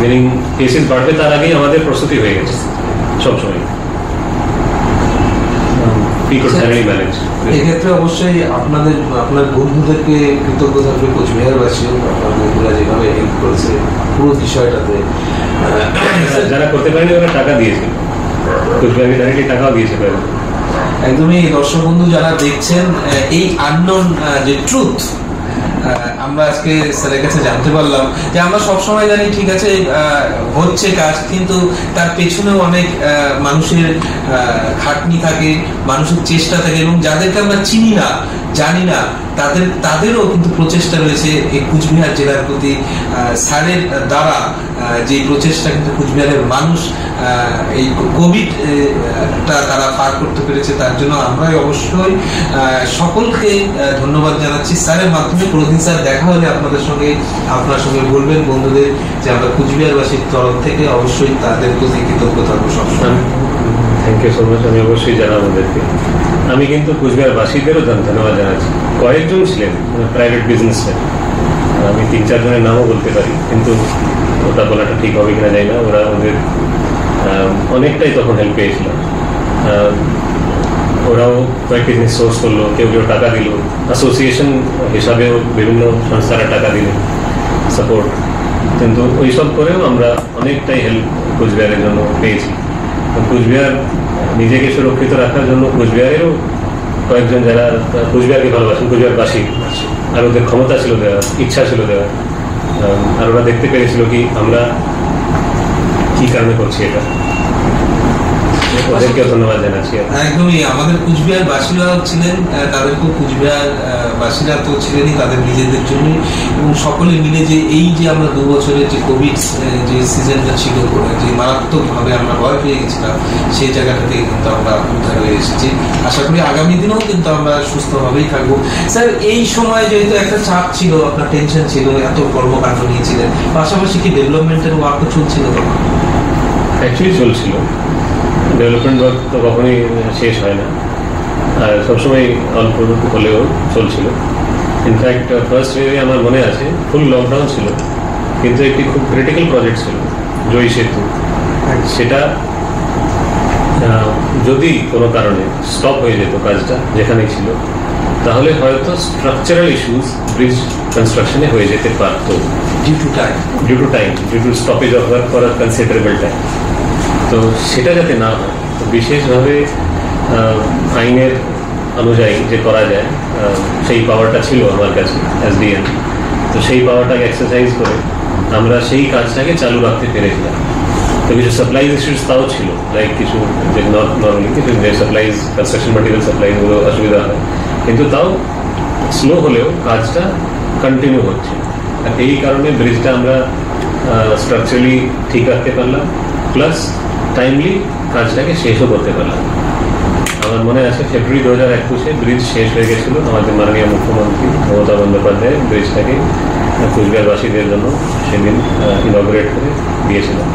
Speaker 2: meaning cases বাড়বে তার আগেই আমাদের প্রস্তুতি হয়ে গেছে সবসময়।
Speaker 3: এক্ষেত্রে অবশ্যই আপনার বন্ধুদেরকে কৃতজ্ঞ থাকবে কোচবিহারবাসীও, আপনার বন্ধুরা যেভাবে হেল্প করেছে পুরো বিষয়টাতে।
Speaker 2: যারা করতে পারেনি ওরা টাকা দিয়েছে, কোচবিহারকে ডাইরেক্টলি টাকাও দিয়েছে।
Speaker 3: একদমই দর্শক বন্ধু যারা দেখছেন, এই আননোন যে ট্রুথ আমরা আজকে স্যারের কাছে জানতে পারলাম যে আমরা সবসময় জানি ঠিক আছে হচ্ছে কাজ, কিন্তু তার পেছনেও অনেক মানুষের খাটনি থাকে, মানুষের চেষ্টা থাকে, এবং যাদেরকে আমরা চিনি না জানি না তাদেরও কিন্তু প্রচেষ্টা রয়েছে এই কুচবিহার জেলার প্রতি। স্যারের দ্বারা যে প্রচেষ্টা কিন্তু কুচবিহারের মানুষ এই কোভিডটা তারা পার করতে পেরেছে, তার জন্য আমরাই অবশ্যই সকলকে ধন্যবাদ জানাচ্ছি। স্যারের মাধ্যমে কোনোদিন স্যার দেখা হলে আপনার সঙ্গে বলবেন বন্ধুদের যে আমরা কুচবিহারবাসীর তরফ থেকে অবশ্যই তাদের প্রতি কৃতজ্ঞ থাকবো সবসময়।
Speaker 2: Thank you so much. আমি অবশ্যই জানাবো ওদেরকে। আমি কিন্তু কুচবিহারবাসীদেরও ধন্যবাদ জানাচ্ছি। কয়েকজন ছিলেন প্রাইভেট বিজনেসম্যান, আমি 3-4 জনের নামও বলতে পারি, কিন্তু ওটা বলাটা ঠিক হবে কিনা জানি না। ওদের অনেকটাই তখন হেল্প পেয়েছিলাম। ওরাও কয়েকটি জিনিস সোর্স করলো, কেউ কেউ টাকা দিল, অ্যাসোসিয়েশন হিসাবেও বিভিন্ন সংস্থারা টাকা দিল সাপোর্ট, কিন্তু ওইসব করেও আমরা অনেকটাই হেল্প কুচবিহারের জন্য পেয়েছি। কুচবিহার নিজেকে সুরক্ষিত রাখার জন্য কুচবিহারেরও কয়েকজন যারা কুচবিহারকে ভালোবাসেন, কুচবিহারবাসী, আর ওদের ক্ষমতা ছিল দেওয়ার, ইচ্ছা ছিল দেওয়ার, আর ওরা দেখতে পেরেছিল কি আমরা কি কারণে করছি এটা। ওদেরকেও ধন্যবাদ জানাচ্ছি।
Speaker 3: একদমই, আমাদের কুচবিহার বাসীরাও ছিলেন, তাদেরকেও কুচবিহার বাসীরা তো ছিলেনই তাদের নিজেদের জন্যই, এবং সকলে মিলে যে এই যে আমরা 2 বছরের যে কোভিড যে সিজনটা ছিল, যে মারাত্মকভাবে আমরা ভয় পেয়ে গেছিলাম, সেই জায়গাটা থেকে কিন্তু আমরা উদ্ধার হয়ে এসেছি। আশা করি আগামী দিনেও কিন্তু আমরা সুস্থভাবেই থাকবো। স্যার, এই সময় যেহেতু একটা চাপ ছিল, আপনার টেনশন ছিল, এত কর্মকাণ্ড নিয়েছিলেন, পাশাপাশি কি ডেভেলপমেন্টের ওয়ার্কও চলছিল তখন?
Speaker 2: অ্যাকচুয়ালি চলছিল, ডেভেলপমেন্ট ওয়ার্ক তো কখনোই শেষ হয় না, আর সবসময় অল্প হলেও চলছিল। ইনফ্যাক্ট ফার্স্ট ওয়েভে আমার মনে আছে ফুল লকডাউন ছিল, কিন্তু একটি খুব ক্রিটিক্যাল প্রজেক্ট ছিল জয়ী সেতু। সেটা যদি কোনো কারণে স্টপ হয়ে যেত কাজটা যেখানেই ছিল, তাহলে হয়তো স্ট্রাকচারাল ইস্যুস ব্রিজ কনস্ট্রাকশনে হয়ে যেতে পারত, due to stoppage of work for a considerable time. তো সেটা যাতে না হয়, তো বিশেষভাবে আইনের অনুযায়ী যে করা যায় সেই পাওয়ারটা ছিল আমার কাছে অ্যাজ ডিএম। তো সেই পাওয়ারটাকে এক্সারসাইজ করে আমরা সেই কাজটাকে চালু রাখতে পেরেছিলাম। তো কিছু সাপ্লাইজ ইস্যুস তাও ছিল, লাইক কিছু যে নর্মালি কিছু যে সাপ্লাইজ, কনস্ট্রাকশন ম্যাটেরিয়াল সাপ্লাইগুলো অসুবিধা হয়, কিন্তু তাও স্লো হলেও কাজটা কন্টিনিউ হচ্ছে। আর এই কারণে ব্রিজটা আমরা স্ট্রাকচারালি ঠিক রাখতে পারলাম, প্লাস টাইমলি কাজটাকে শেষও করতে পারলাম। আমার মনে আছে ফেব্রুয়ারি 2021-এ ব্রিজ শেষ হয়ে গেছিল। আমাদের মাননীয় মুখ্যমন্ত্রী মমতা বন্দ্যোপাধ্যায় ব্রিজটাকে কুচবিহারবাসীদের জন্য সেদিন ইনঅগ্রেট করে দিয়েছিলেন।